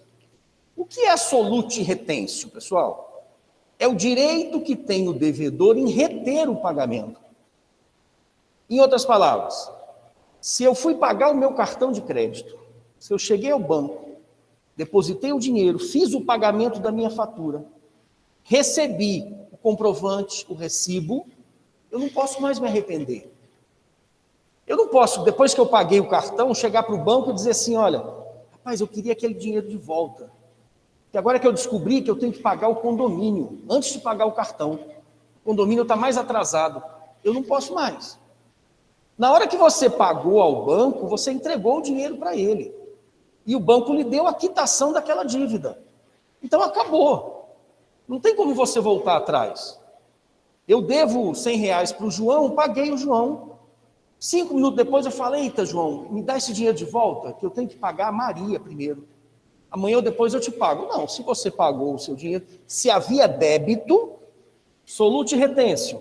O que é solute retentio, pessoal? É o direito que tem o devedor em reter o pagamento. Em outras palavras, se eu fui pagar o meu cartão de crédito, se eu cheguei ao banco, depositei o dinheiro, fiz o pagamento da minha fatura, recebi o comprovante, o recibo, eu não posso mais me arrepender. Eu não posso, depois que eu paguei o cartão, chegar para o banco e dizer assim, olha, rapaz, eu queria aquele dinheiro de volta. E agora que eu descobri que eu tenho que pagar o condomínio, antes de pagar o cartão, o condomínio está mais atrasado, eu não posso mais. Na hora que você pagou ao banco, você entregou o dinheiro para ele. E o banco lhe deu a quitação daquela dívida. Então acabou. Não tem como você voltar atrás. Eu devo R$100 para o João, paguei o João. 5 minutos depois eu falei, eita João, me dá esse dinheiro de volta, que eu tenho que pagar a Maria primeiro. Amanhã ou depois eu te pago. Não, se você pagou o seu dinheiro, se havia débito, solute retentio.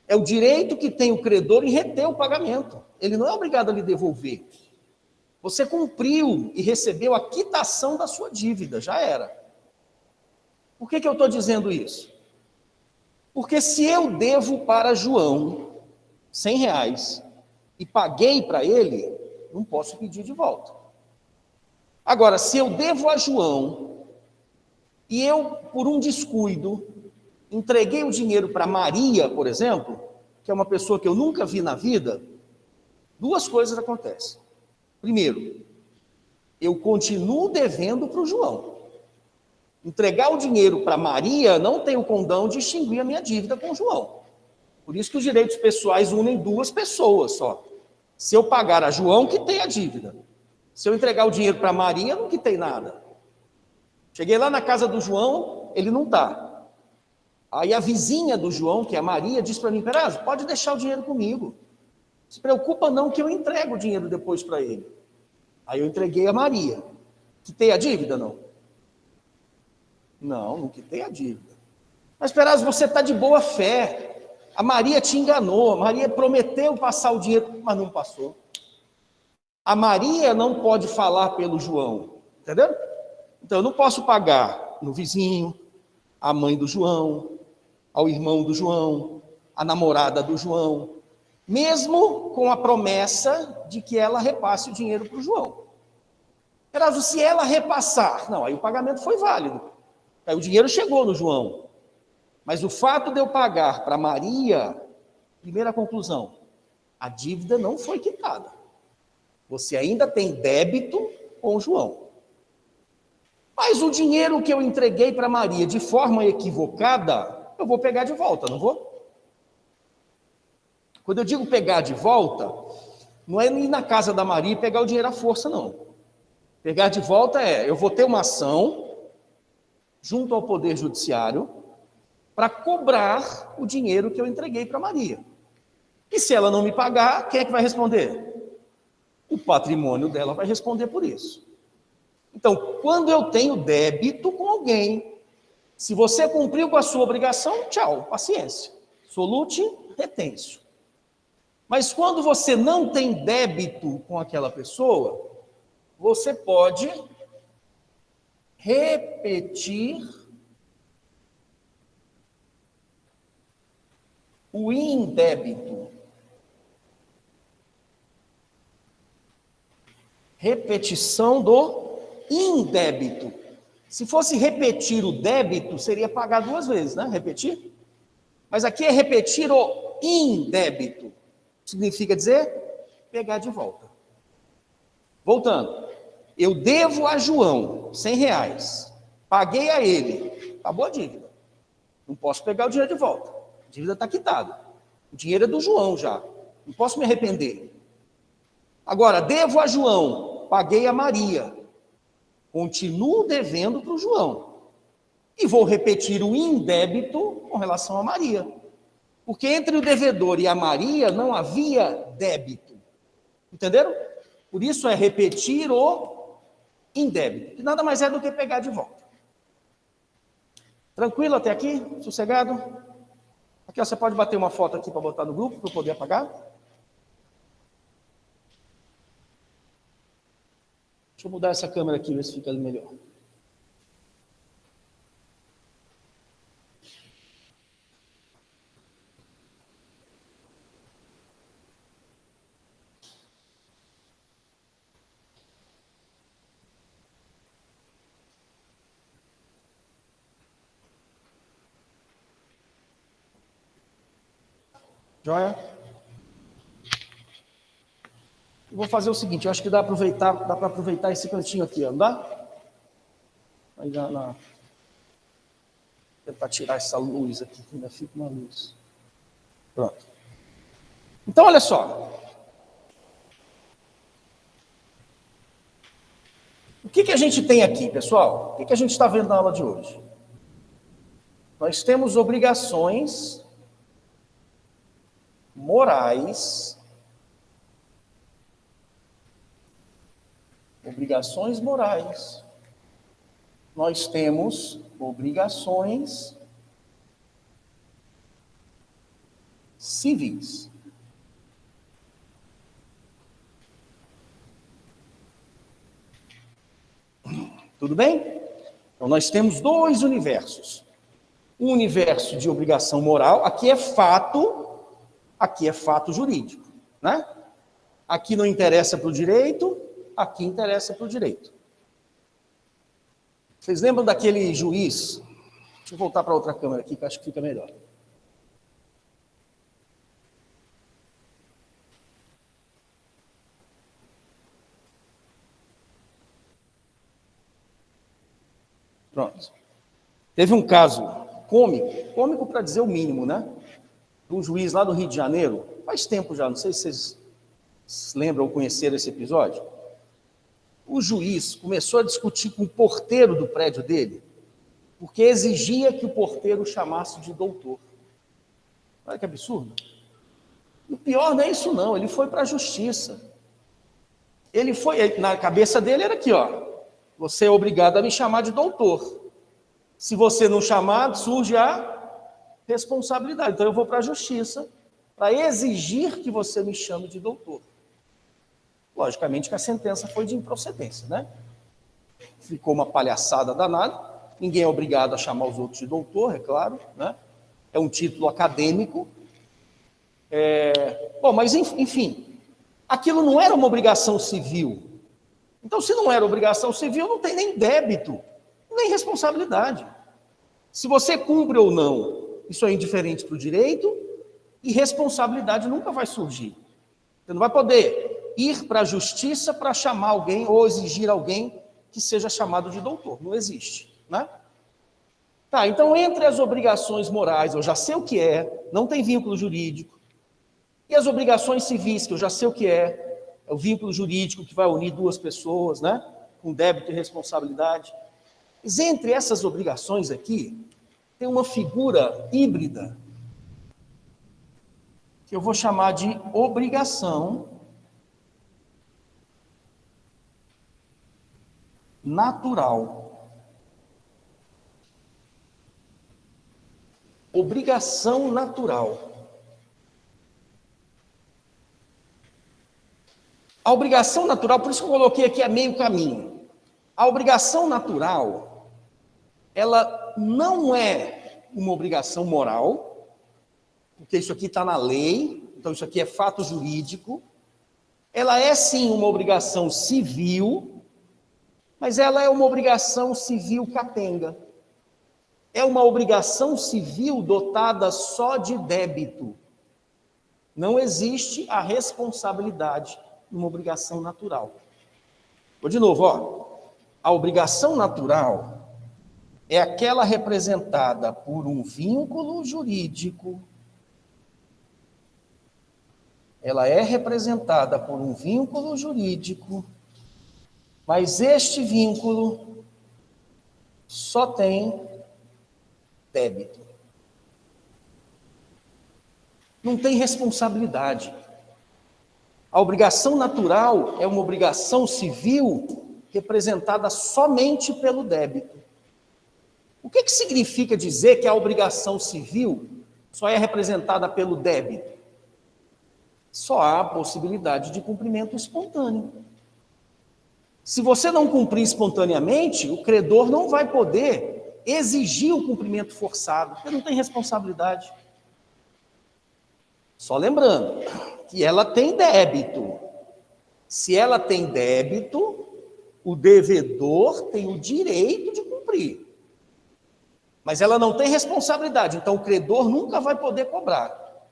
É o direito que tem o credor em reter o pagamento. Ele não é obrigado a lhe devolver. Você cumpriu e recebeu a quitação da sua dívida, já era. Por que eu estou dizendo isso? Porque se eu devo para João R$100 e paguei para ele, não posso pedir de volta. Agora, se eu devo a João e eu, por um descuido, entreguei o dinheiro para Maria, por exemplo, que é uma pessoa que eu nunca vi na vida, duas coisas acontecem. Primeiro, eu continuo devendo para o João. Entregar o dinheiro para Maria não tem o condão de extinguir a minha dívida com o João. Por isso que os direitos pessoais unem duas pessoas só. Se eu pagar a João, quitei a dívida. Se eu entregar o dinheiro para Maria, não quitei nada. Cheguei lá na casa do João, ele não está. Aí a vizinha do João, que é a Maria, disse para mim, Perazzo, pode deixar o dinheiro comigo. Não se preocupa não que eu entrego o dinheiro depois para ele. Aí eu entreguei a Maria. Quitei a dívida, não? Não quitei a dívida. Mas, Perazzo, você está de boa fé. A Maria te enganou. A Maria prometeu passar o dinheiro, mas não passou. A Maria não pode falar pelo João. Entendeu? Então, eu não posso pagar no vizinho, a mãe do João, ao irmão do João, a namorada do João, mesmo com a promessa de que ela repasse o dinheiro para o João. Perazzo, se ela repassar, não, aí o pagamento foi válido. Aí o dinheiro chegou no João. Mas o fato de eu pagar para Maria, primeira conclusão, a dívida não foi quitada. Você ainda tem débito com o João. Mas o dinheiro que eu entreguei para Maria de forma equivocada, eu vou pegar de volta, não vou? Quando eu digo pegar de volta, não é ir na casa da Maria e pegar o dinheiro à força, não. Pegar de volta eu vou ter uma ação junto ao Poder Judiciário para cobrar o dinheiro que eu entreguei para Maria. E se ela não me pagar, quem é que vai responder? O patrimônio dela vai responder por isso. Então, quando eu tenho débito com alguém, se você cumpriu com a sua obrigação, tchau, paciência. Solute retentio. Mas quando você não tem débito com aquela pessoa, você pode repetir o indébito. Repetição do indébito. Se fosse repetir o débito, seria pagar duas vezes, né? Repetir. Mas aqui é repetir o indébito. Significa dizer pegar de volta. Voltando. Eu devo a João R$100. Paguei a ele. Acabou a dívida. Não posso pegar o dinheiro de volta. A dívida está quitada. O dinheiro é do João já. Não posso me arrepender. Agora, devo a João. Paguei a Maria. Continuo devendo para o João. E vou repetir o indébito com relação a Maria. Porque entre o devedor e a Maria não havia débito. Entenderam? Por isso é repetir o indébito. Que nada mais é do que pegar de volta. Tranquilo até aqui? Sossegado? Aqui, ó, você pode bater uma foto aqui para botar no grupo, para eu poder apagar? Deixa eu mudar essa câmera aqui, ver se fica melhor. Joia? Eu vou fazer o seguinte, eu acho que dá para aproveitar esse cantinho aqui, ó, não dá? Aí tentar tirar essa luz aqui, que ainda fica uma luz. Pronto. Então, olha só. O que a gente tem aqui, pessoal? O que a gente está vendo na aula de hoje? Nós temos obrigações morais. Obrigações morais. Nós temos obrigações civis. Tudo bem? Então, nós temos dois universos. Um universo de obrigação moral, aqui é fato jurídico, né? Aqui não interessa para o direito, aqui interessa para o direito. Vocês lembram daquele juiz? Deixa eu voltar para outra câmera aqui, que acho que fica melhor. Pronto. Teve um caso cômico para dizer o mínimo, né? De um juiz lá do Rio de Janeiro, faz tempo já, não sei se vocês lembram ou conheceram esse episódio. O juiz começou a discutir com o porteiro do prédio dele, porque exigia que o porteiro chamasse de doutor. Olha que absurdo. E o pior não é isso não, ele foi para a justiça. Na cabeça dele era aqui, ó, você é obrigado a me chamar de doutor. Se você não chamar, surge a responsabilidade. Então eu vou para a justiça para exigir que você me chame de doutor. Logicamente que a sentença foi de improcedência, né? Ficou uma palhaçada danada. Ninguém é obrigado a chamar os outros de doutor, é claro, né? É um título acadêmico. Bom, mas enfim, aquilo não era uma obrigação civil. Então, se não era obrigação civil, não tem nem débito, nem responsabilidade. Se você cumpre ou não, isso é indiferente para o direito, e responsabilidade nunca vai surgir. Você não vai poder ir para a justiça para chamar alguém ou exigir alguém que seja chamado de doutor. Não existe, né? Tá, então entre as obrigações morais, eu já sei o que é, não tem vínculo jurídico, e as obrigações civis, que eu já sei o que é o vínculo jurídico que vai unir duas pessoas, né? Com débito e responsabilidade. Mas entre essas obrigações aqui, tem uma figura híbrida, que eu vou chamar de obrigação natural. Obrigação natural. A obrigação natural, por isso que eu coloquei aqui a meio caminho. A obrigação natural, ela não é uma obrigação moral, porque isso aqui está na lei, então isso aqui é fato jurídico. Ela é sim uma obrigação civil, mas ela é uma obrigação civil capenga. É uma obrigação civil dotada só de débito. Não existe a responsabilidade numa obrigação natural. Vou de novo, ó. A obrigação natural é aquela representada por um vínculo jurídico. Ela é representada por um vínculo jurídico, mas este vínculo só tem débito. Não tem responsabilidade. A obrigação natural é uma obrigação civil representada somente pelo débito. O que significa dizer que a obrigação civil Só é representada pelo débito? Só há a possibilidade de cumprimento espontâneo. Se você não cumprir espontaneamente, o credor não vai poder exigir o cumprimento forçado, porque não tem responsabilidade. Só lembrando que ela tem débito. Se ela tem débito, o devedor tem o direito de cumprir. Mas ela não tem responsabilidade, então o credor nunca vai poder cobrar.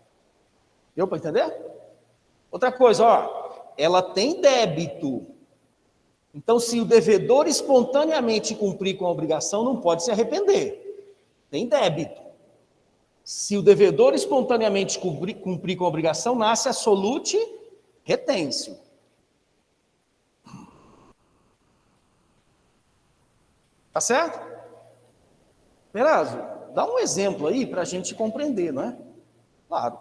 Deu para entender? Outra coisa, ela tem débito. Então, se o devedor espontaneamente cumprir com a obrigação, não pode se arrepender. Tem débito. Se o devedor espontaneamente cumprir com a obrigação, nasce a solute retentio. Tá certo? Perazzo, dá um exemplo aí para a gente compreender, não é? Claro.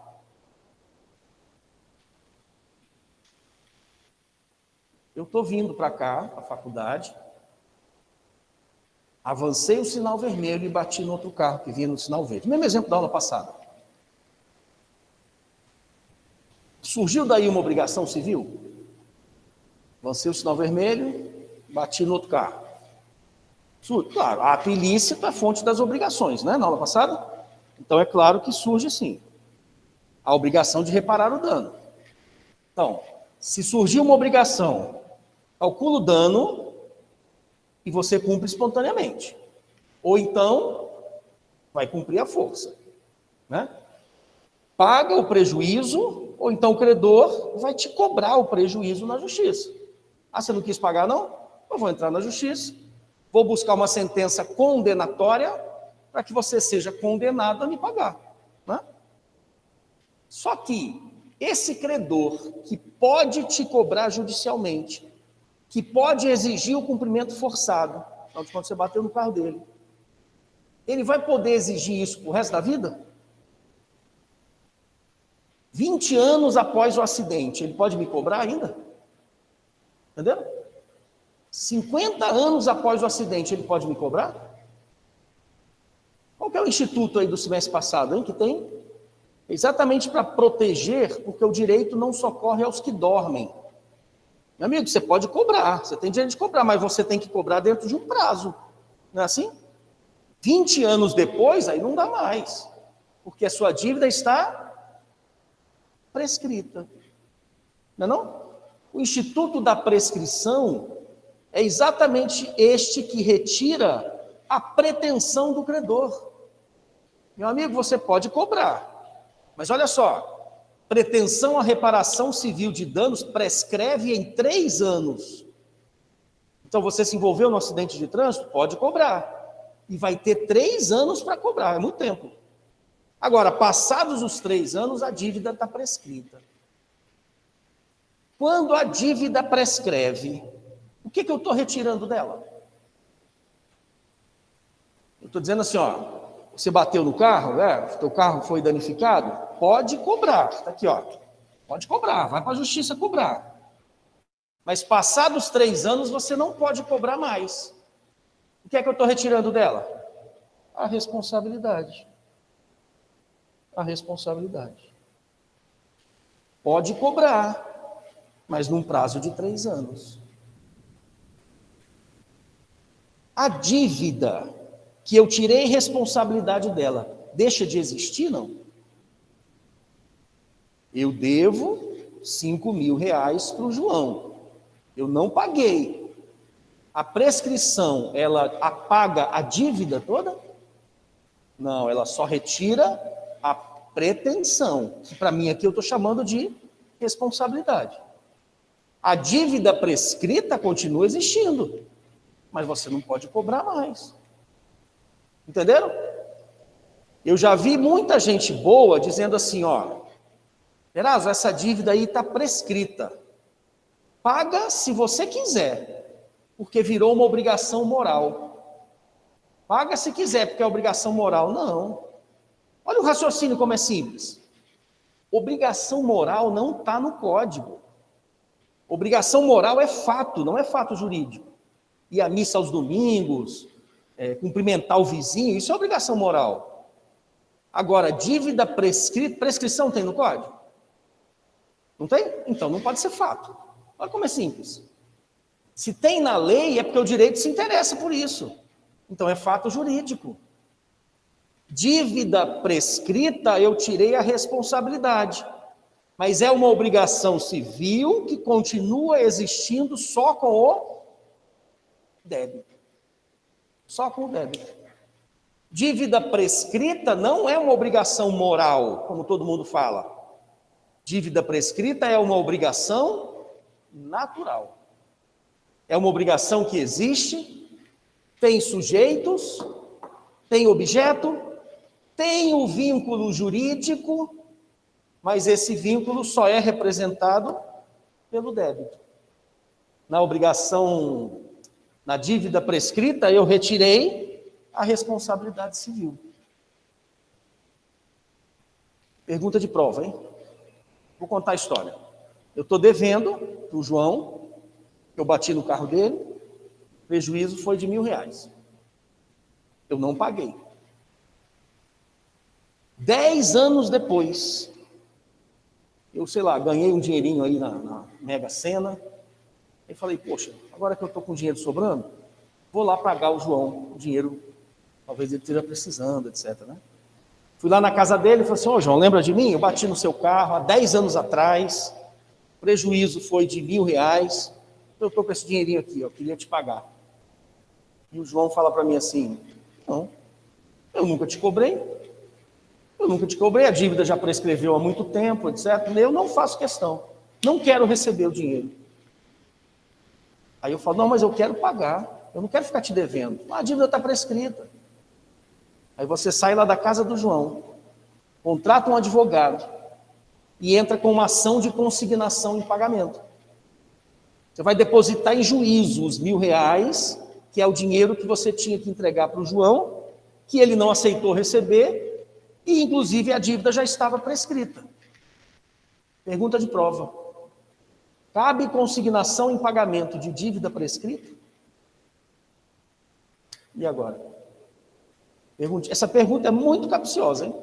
Eu estou vindo para cá, para a faculdade, avancei o sinal vermelho e bati no outro carro que vinha no sinal verde. Mesmo exemplo da aula passada. Surgiu daí uma obrigação civil? Avancei o sinal vermelho, bati no outro carro. Claro, a ato ilícito é a fonte das obrigações, né? Na aula passada? Então é claro que surge sim a obrigação de reparar o dano. Então, se surgir uma obrigação, calcula o dano e você cumpre espontaneamente. Ou então, vai cumprir a força. Né? Paga o prejuízo, ou então o credor vai te cobrar o prejuízo na justiça. Ah, você não quis pagar, não? Eu vou entrar na justiça, vou buscar uma sentença condenatória para que você seja condenado a me pagar. Né? Só que esse credor que pode te cobrar judicialmente, que pode exigir o cumprimento forçado, afinal de contas você bateu no carro dele, ele vai poder exigir isso pro resto da vida? 20 anos após o acidente, ele pode me cobrar ainda? Entendeu? 50 anos após o acidente, ele pode me cobrar? Qual que é o instituto aí do semestre passado, hein, que tem? Exatamente para proteger, porque o direito não socorre aos que dormem. Meu amigo, você pode cobrar, você tem direito de cobrar, mas você tem que cobrar dentro de um prazo. Não é assim? 20 anos depois, aí não dá mais, porque a sua dívida está prescrita. Não é não? O instituto da prescrição é exatamente este que retira a pretensão do credor. Meu amigo, você pode cobrar, mas olha só, pretensão à reparação civil de danos prescreve em 3 anos. Então, você se envolveu no acidente de trânsito? Pode cobrar. E vai ter 3 anos para cobrar, é muito tempo. Agora, passados os 3 anos, a dívida está prescrita. Quando a dívida prescreve, o que eu estou retirando dela? Eu estou dizendo assim, você bateu no carro, né? Teu carro foi danificado? Pode cobrar, está aqui, pode cobrar, vai para a justiça cobrar. Mas passados 3 anos, você não pode cobrar mais. O que é que eu estou retirando dela? A responsabilidade. A responsabilidade. Pode cobrar, mas num prazo de 3 anos. A dívida que eu tirei responsabilidade dela, deixa de existir, não? Eu devo 5.000 reais para o João. Eu não paguei. A prescrição, ela apaga a dívida toda? Não, ela só retira a pretensão, que para mim aqui eu estou chamando de responsabilidade. A dívida prescrita continua existindo, mas você não pode cobrar mais. Entenderam? Eu já vi muita gente boa dizendo assim, Perazzo, essa dívida aí está prescrita. Paga se você quiser, porque virou uma obrigação moral. Paga se quiser, porque é obrigação moral. Não. Olha o raciocínio como é simples. Obrigação moral não está no código. Obrigação moral é fato, não é fato jurídico. Ir à missa aos domingos, cumprimentar o vizinho, isso é obrigação moral. Agora, dívida prescrita, prescrição tem no código? Não tem? Então não pode ser fato. Olha como é simples. Se tem na lei, é porque o direito se interessa por isso. Então é fato jurídico. Dívida prescrita, eu tirei a responsabilidade. Mas é uma obrigação civil que continua existindo só com o débito. Só com o débito. Dívida prescrita não é uma obrigação moral, como todo mundo fala. Dívida prescrita é uma obrigação natural. É uma obrigação que existe, tem sujeitos, tem objeto, tem o vínculo jurídico, mas esse vínculo só é representado pelo débito. Na obrigação, na dívida prescrita, eu retirei a responsabilidade civil. Pergunta de prova, hein? Vou contar a história. Eu estou devendo para o João, eu bati no carro dele, o prejuízo foi de R$1.000. Eu não paguei. 10 anos depois, eu, sei lá, ganhei um dinheirinho aí na Mega Sena, e falei, poxa, agora que eu estou com dinheiro sobrando, vou lá pagar o João o dinheiro, talvez ele esteja precisando, etc. Né? Fui lá na casa dele e falei assim, João, lembra de mim? Eu bati no seu carro há 10 anos atrás, o prejuízo foi de R$1.000, eu estou com esse dinheirinho aqui, eu queria te pagar. E o João fala para mim assim, não, eu nunca te cobrei, a dívida já prescreveu há muito tempo, etc. Eu não faço questão, não quero receber o dinheiro. Aí eu falo, não, mas eu quero pagar, eu não quero ficar te devendo. A dívida está prescrita. Aí você sai lá da casa do João, contrata um advogado e entra com uma ação de consignação em pagamento. Você vai depositar em juízo os R$1.000, que é o dinheiro que você tinha que entregar para o João, que ele não aceitou receber, e inclusive a dívida já estava prescrita. Pergunta de prova. Cabe consignação em pagamento de dívida prescrita? E agora? Essa pergunta é muito capciosa, hein?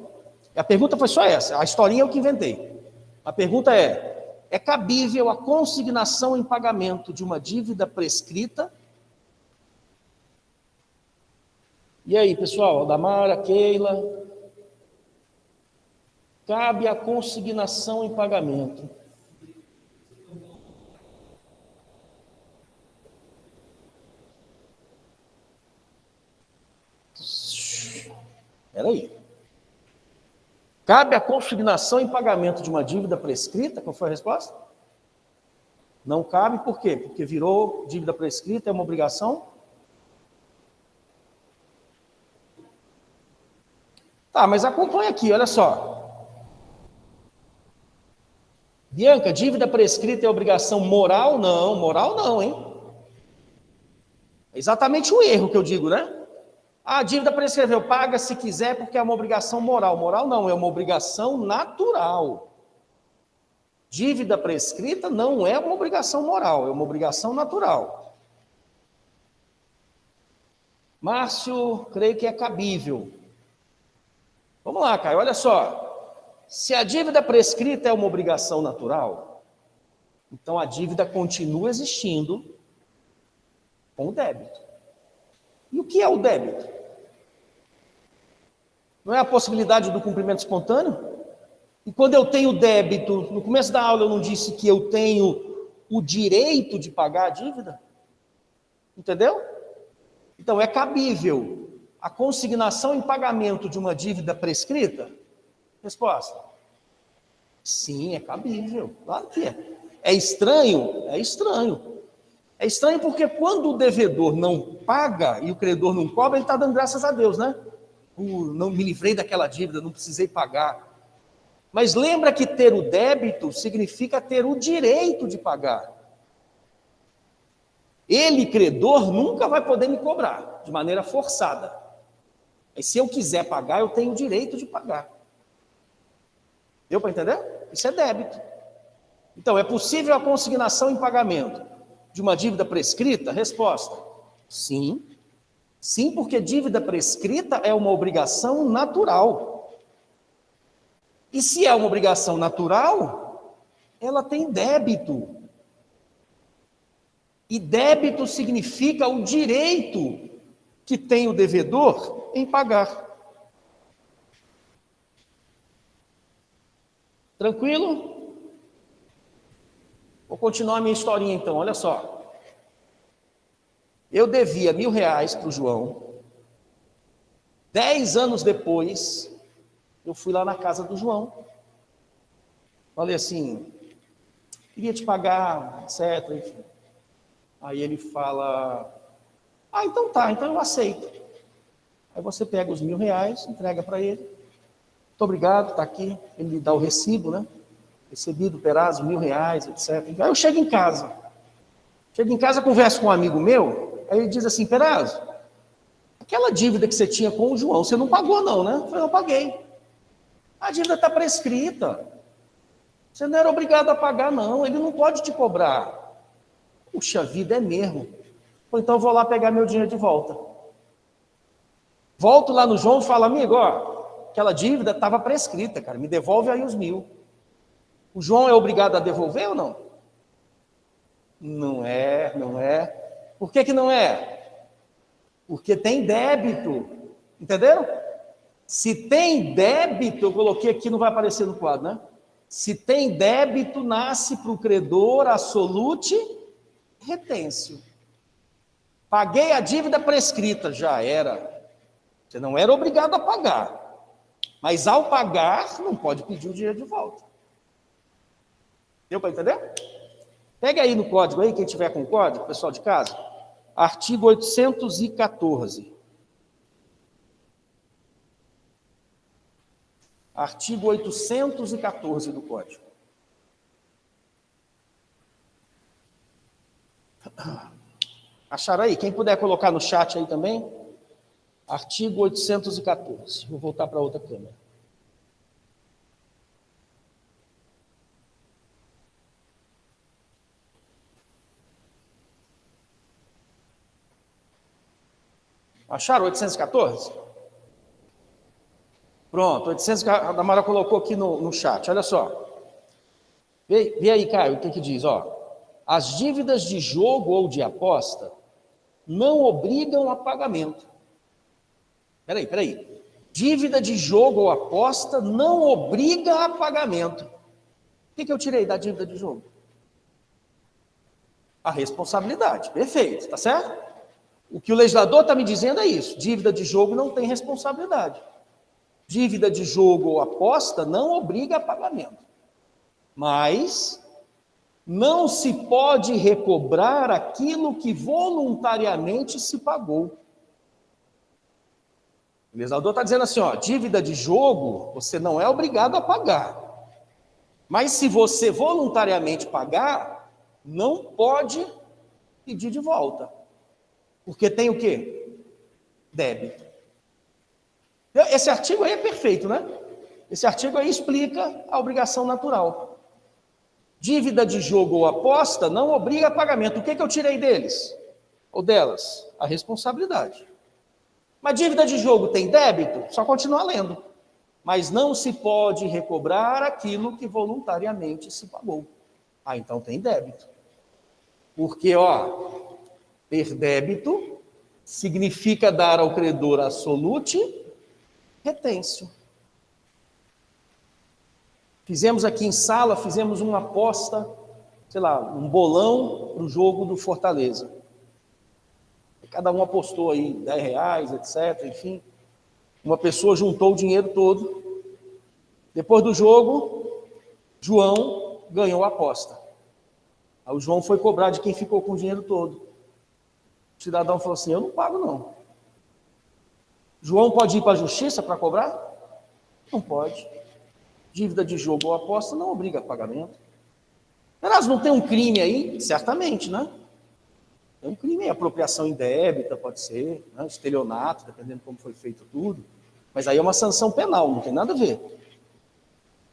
A pergunta foi só essa, a historinha é o que inventei. A pergunta é cabível a consignação em pagamento de uma dívida prescrita? E aí, pessoal, Damara, Keila, cabe a consignação em pagamento? Espera aí. Cabe a consignação em pagamento de uma dívida prescrita? Qual foi a resposta? Não cabe, por quê? Porque virou dívida prescrita, é uma obrigação? Tá, mas acompanha aqui, olha só. Bianca, dívida prescrita é obrigação moral? Não, moral não, hein? É exatamente o erro que eu digo, né? A dívida prescreveu, paga se quiser porque é uma obrigação moral. Moral não, é uma obrigação natural. Dívida prescrita não é uma obrigação moral, é uma obrigação natural. Márcio, creio que é cabível. Vamos lá, Caio, olha só. Se a dívida prescrita é uma obrigação natural, então a dívida continua existindo com o débito. E o que é o débito? Não é a possibilidade do cumprimento espontâneo? E quando eu tenho débito, no começo da aula eu não disse que eu tenho o direito de pagar a dívida? Entendeu? Então é cabível a consignação em pagamento de uma dívida prescrita? Resposta: sim, é cabível. Claro que é. É estranho? É estranho. É estranho porque quando o devedor não paga e o credor não cobra, ele está dando graças a Deus, né? Não me livrei daquela dívida, não precisei pagar. Mas lembra que ter o débito significa ter o direito de pagar. Ele, credor, nunca vai poder me cobrar de maneira forçada. Mas se eu quiser pagar, eu tenho o direito de pagar. Deu para entender? Isso é débito. Então, é possível a consignação em pagamento de uma dívida prescrita? Resposta: sim. Sim, porque dívida prescrita é uma obrigação natural. E se é uma obrigação natural, ela tem débito. E débito significa o direito que tem o devedor em pagar. Tranquilo? Vou continuar a minha historinha então, olha só. Eu devia R$1.000 para o João. 10 anos depois, eu fui lá na casa do João. Falei assim, queria te pagar, etc. Enfim. Aí ele fala, então tá, então eu aceito. Aí você pega os R$1.000, entrega para ele. Muito obrigado, está aqui. Ele me dá o recibo, né? Recebi do Perazzo R$1.000, etc. Aí eu chego em casa. Converso com um amigo meu, aí ele diz assim, Perazzo, aquela dívida que você tinha com o João, você não pagou não, né? Eu falei, eu paguei. A dívida está prescrita. Você não era obrigado a pagar, não. Ele não pode te cobrar. Puxa vida, é mesmo. Então eu vou lá pegar meu dinheiro de volta. Volto lá no João e falo, amigo, ó, aquela dívida estava prescrita, cara. Me devolve aí os 1.000. O João é obrigado a devolver ou não? Não é. Por que não é? Porque tem débito. Entenderam? Se tem débito, eu coloquei aqui, não vai aparecer no quadro, né? Se tem débito, nasce para o credor a solute retêncio. Paguei a dívida prescrita, já era. Você não era obrigado a pagar. Mas ao pagar, não pode pedir o dinheiro de volta. Deu para entender? Pega aí no código aí, quem tiver com o código, pessoal de casa. Artigo 814. Artigo 814 do Código. Acharam aí? Quem puder colocar no chat aí também? Artigo 814. Vou voltar para outra câmera. Acharam 814? Pronto, 814, a Damara colocou aqui no chat, olha só. Vê aí, Caio, o que diz, ó. As dívidas de jogo ou de aposta não obrigam a pagamento. Peraí. Dívida de jogo ou aposta não obriga a pagamento. O que eu tirei da dívida de jogo? A responsabilidade, perfeito, tá certo? O que o legislador está me dizendo é isso, dívida de jogo não tem responsabilidade. Dívida de jogo ou aposta não obriga a pagamento. Mas não se pode recobrar aquilo que voluntariamente se pagou. O legislador está dizendo assim, ó, dívida de jogo você não é obrigado a pagar. Mas se você voluntariamente pagar, não pode pedir de volta. Porque tem o quê? Débito. Esse artigo aí é perfeito, né? Esse artigo aí explica a obrigação natural. Dívida de jogo ou aposta não obriga a pagamento. O que eu tirei deles? Ou delas? A responsabilidade. Mas dívida de jogo tem débito? Só continuar lendo. Mas não se pode recobrar aquilo que voluntariamente se pagou. Então tem débito. Porque, ó, ter débito significa dar ao credor a solute retêncio. Fizemos aqui em sala, fizemos uma aposta, sei lá, um bolão para o jogo do Fortaleza. Cada um apostou aí R$10, etc, enfim. Uma pessoa juntou o dinheiro todo. Depois do jogo, João ganhou a aposta. Aí o João foi cobrar de quem ficou com o dinheiro todo. O cidadão falou assim, eu não pago não. João pode ir para a justiça para cobrar? Não pode. Dívida de jogo ou aposta não obriga a pagamento. Mas não tem um crime aí? Certamente, né? Tem um crime aí, apropriação indébita, pode ser, né? Estelionato, dependendo de como foi feito tudo. Mas aí é uma sanção penal, não tem nada a ver.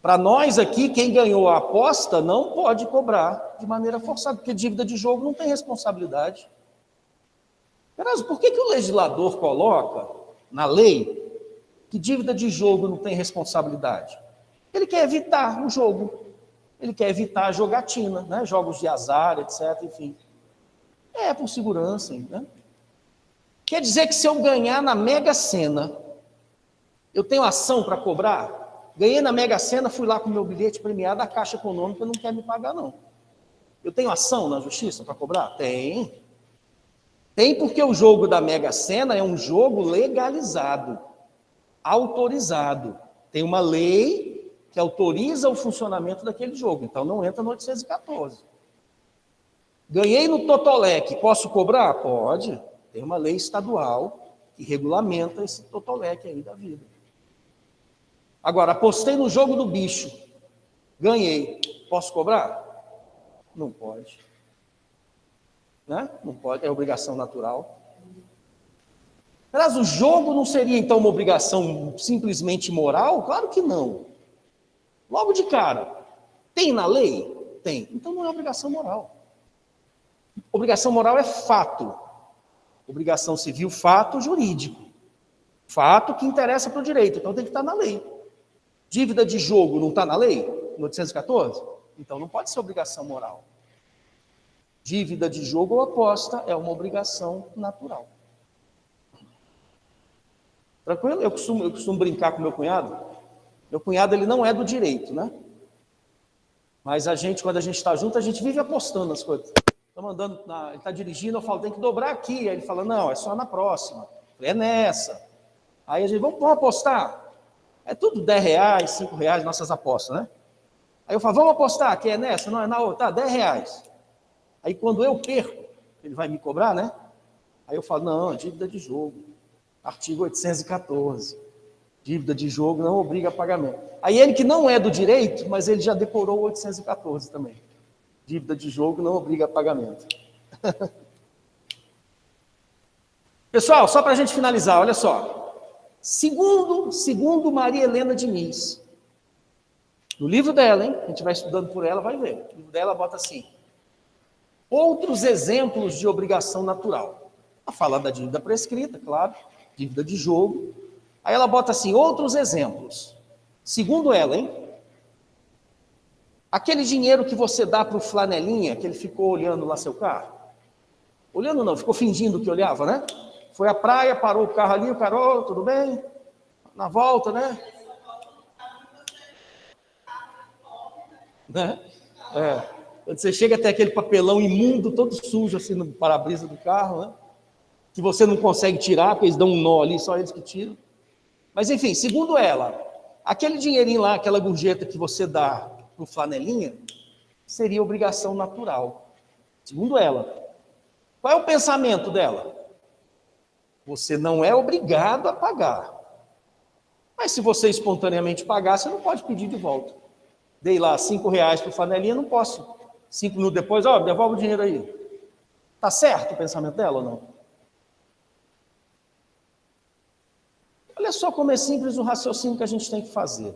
Para nós aqui, quem ganhou a aposta não pode cobrar de maneira forçada, porque dívida de jogo não tem responsabilidade. Mas por que o legislador coloca na lei que dívida de jogo não tem responsabilidade? Ele quer evitar o jogo. Ele quer evitar a jogatina, né? Jogos de azar, etc. Enfim. É por segurança, né? Quer dizer que se eu ganhar na Mega Sena, eu tenho ação para cobrar? Ganhei na Mega Sena, fui lá com o meu bilhete premiado, a Caixa Econômica não quer me pagar, não. Eu tenho ação na justiça para cobrar? Tem. Tem porque o jogo da Mega Sena é um jogo legalizado, autorizado. Tem uma lei que autoriza o funcionamento daquele jogo, então não entra no 814. Ganhei no Totolec, posso cobrar? Pode. Tem uma lei estadual que regulamenta esse Totolec aí da vida. Agora, apostei no jogo do bicho, ganhei, posso cobrar? Não pode. Né? Não pode, é obrigação natural. Mas o jogo não seria, então, uma obrigação simplesmente moral? Claro que não. Logo de cara, tem na lei? Tem. Então não é obrigação moral. Obrigação moral é fato. Obrigação civil, fato jurídico. Fato que interessa para o direito, então tem que estar na lei. Dívida de jogo não está na lei? No 814? Então não pode ser obrigação moral. Dívida de jogo ou aposta é uma obrigação natural. Tranquilo? Eu costumo brincar com meu cunhado. Meu cunhado, ele não é do direito, né? Mas quando a gente está junto, a gente vive apostando nas coisas. Ele está dirigindo, eu falo, tem que dobrar aqui. Aí ele fala, não, é só na próxima. Eu falei, é nessa. Aí a gente, vamos apostar? É tudo R$10, R$5, nossas apostas, né? Aí eu falo, vamos apostar, que é nessa, não é na outra, tá, R$10. Aí quando eu perco, ele vai me cobrar, né? Aí eu falo, não, dívida de jogo. Artigo 814. Dívida de jogo não obriga a pagamento. Aí ele que não é do direito, mas ele já decorou o 814 também. Dívida de jogo não obriga a pagamento. Pessoal, só para a gente finalizar, olha só. Segundo Maria Helena Diniz, no livro dela, hein? A gente vai estudando por ela, vai ver. O livro dela bota assim: outros exemplos de obrigação natural. Ela fala da dívida prescrita, claro, dívida de jogo. Aí ela bota assim, outros exemplos. Segundo ela, hein? Aquele dinheiro que você dá para o flanelinha, que ele ficou olhando lá seu carro. Olhando não, ficou fingindo que olhava, né? Foi à praia, parou o carro ali, o cara, oh, tudo bem? Na volta, né? É. Quando você chega até aquele papelão imundo, todo sujo, assim, no para-brisa do carro, né? Que você não consegue tirar, porque eles dão um nó ali, só eles que tiram. Mas, enfim, segundo ela, aquele dinheirinho lá, aquela gorjeta que você dá para o flanelinha, seria obrigação natural. Segundo ela. Qual é o pensamento dela? Você não é obrigado a pagar. Mas se você espontaneamente pagar, você não pode pedir de volta. Dei lá R$5 para o flanelinha, não posso. 5 minutos depois, devolve o dinheiro aí. Tá certo o pensamento dela ou não? Olha só como é simples o raciocínio que a gente tem que fazer.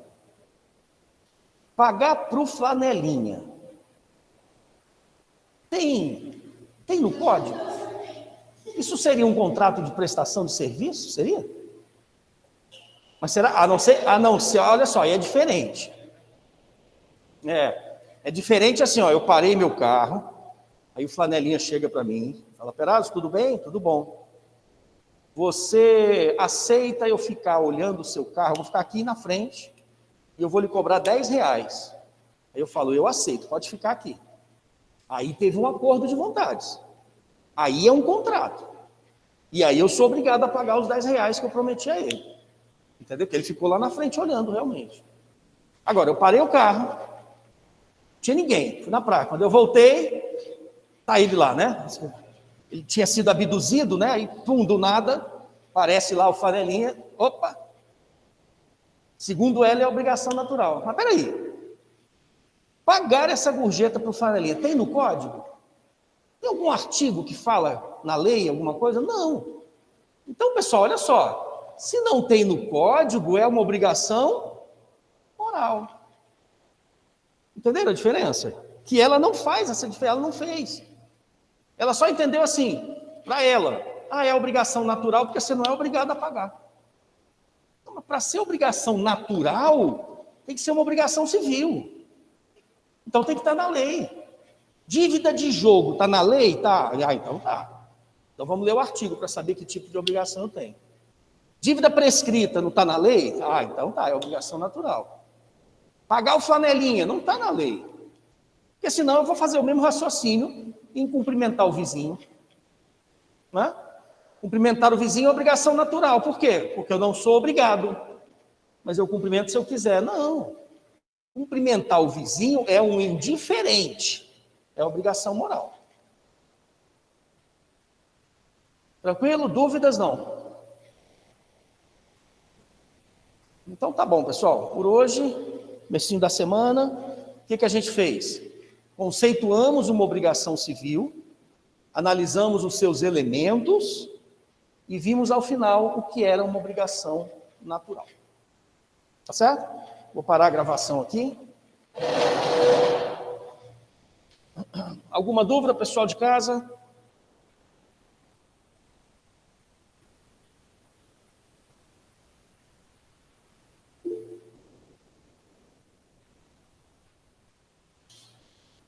Pagar para o flanelinha. Tem no código? Isso seria um contrato de prestação de serviço? Seria? Mas será? A não ser, olha só, aí é diferente. É diferente assim, eu parei meu carro, aí o flanelinha chega para mim, fala, Perazzo, tudo bem? Tudo bom. Você aceita eu ficar olhando o seu carro? Eu vou ficar aqui na frente e eu vou lhe cobrar R$10. Aí eu falo, eu aceito, pode ficar aqui. Aí teve um acordo de vontades. Aí é um contrato. E aí eu sou obrigado a pagar os R$10 que eu prometi a ele. Entendeu? Porque ele ficou lá na frente olhando realmente. Agora, eu parei o carro, não tinha ninguém, fui na praia. Quando eu voltei, tá ele lá, né? Ele tinha sido abduzido, né? Aí, pum, do nada, aparece lá o flanelinha. Opa! Segundo ela, é obrigação natural. Mas peraí. Pagar essa gorjeta para o flanelinha, tem no código? Tem algum artigo que fala na lei alguma coisa? Não. Então, pessoal, olha só. Se não tem no código, é uma obrigação moral. Entenderam a diferença? Que ela não faz essa diferença, ela não fez. Ela só entendeu assim, para ela, é obrigação natural, porque você não é obrigado a pagar. Então, para ser obrigação natural, Tem que ser uma obrigação civil. Então tem que estar na lei. Dívida de jogo está na lei? Tá. Então tá. Então vamos ler o artigo para saber que tipo de obrigação eu tenho. Dívida prescrita não está na lei? Então tá, é obrigação natural. Pagar o flanelinha não está na lei. Porque senão eu vou fazer o mesmo raciocínio em cumprimentar o vizinho. Né? Cumprimentar o vizinho é obrigação natural. Por quê? Porque eu não sou obrigado. Mas eu cumprimento se eu quiser. Não. Cumprimentar o vizinho é um indiferente. É obrigação moral. Tranquilo? Dúvidas não. Então tá bom, pessoal. Por hoje, comecinho da semana, o que a gente fez? Conceituamos uma obrigação civil, analisamos os seus elementos e vimos ao final o que era uma obrigação natural. Tá certo? Vou parar a gravação aqui. Alguma dúvida, pessoal de casa?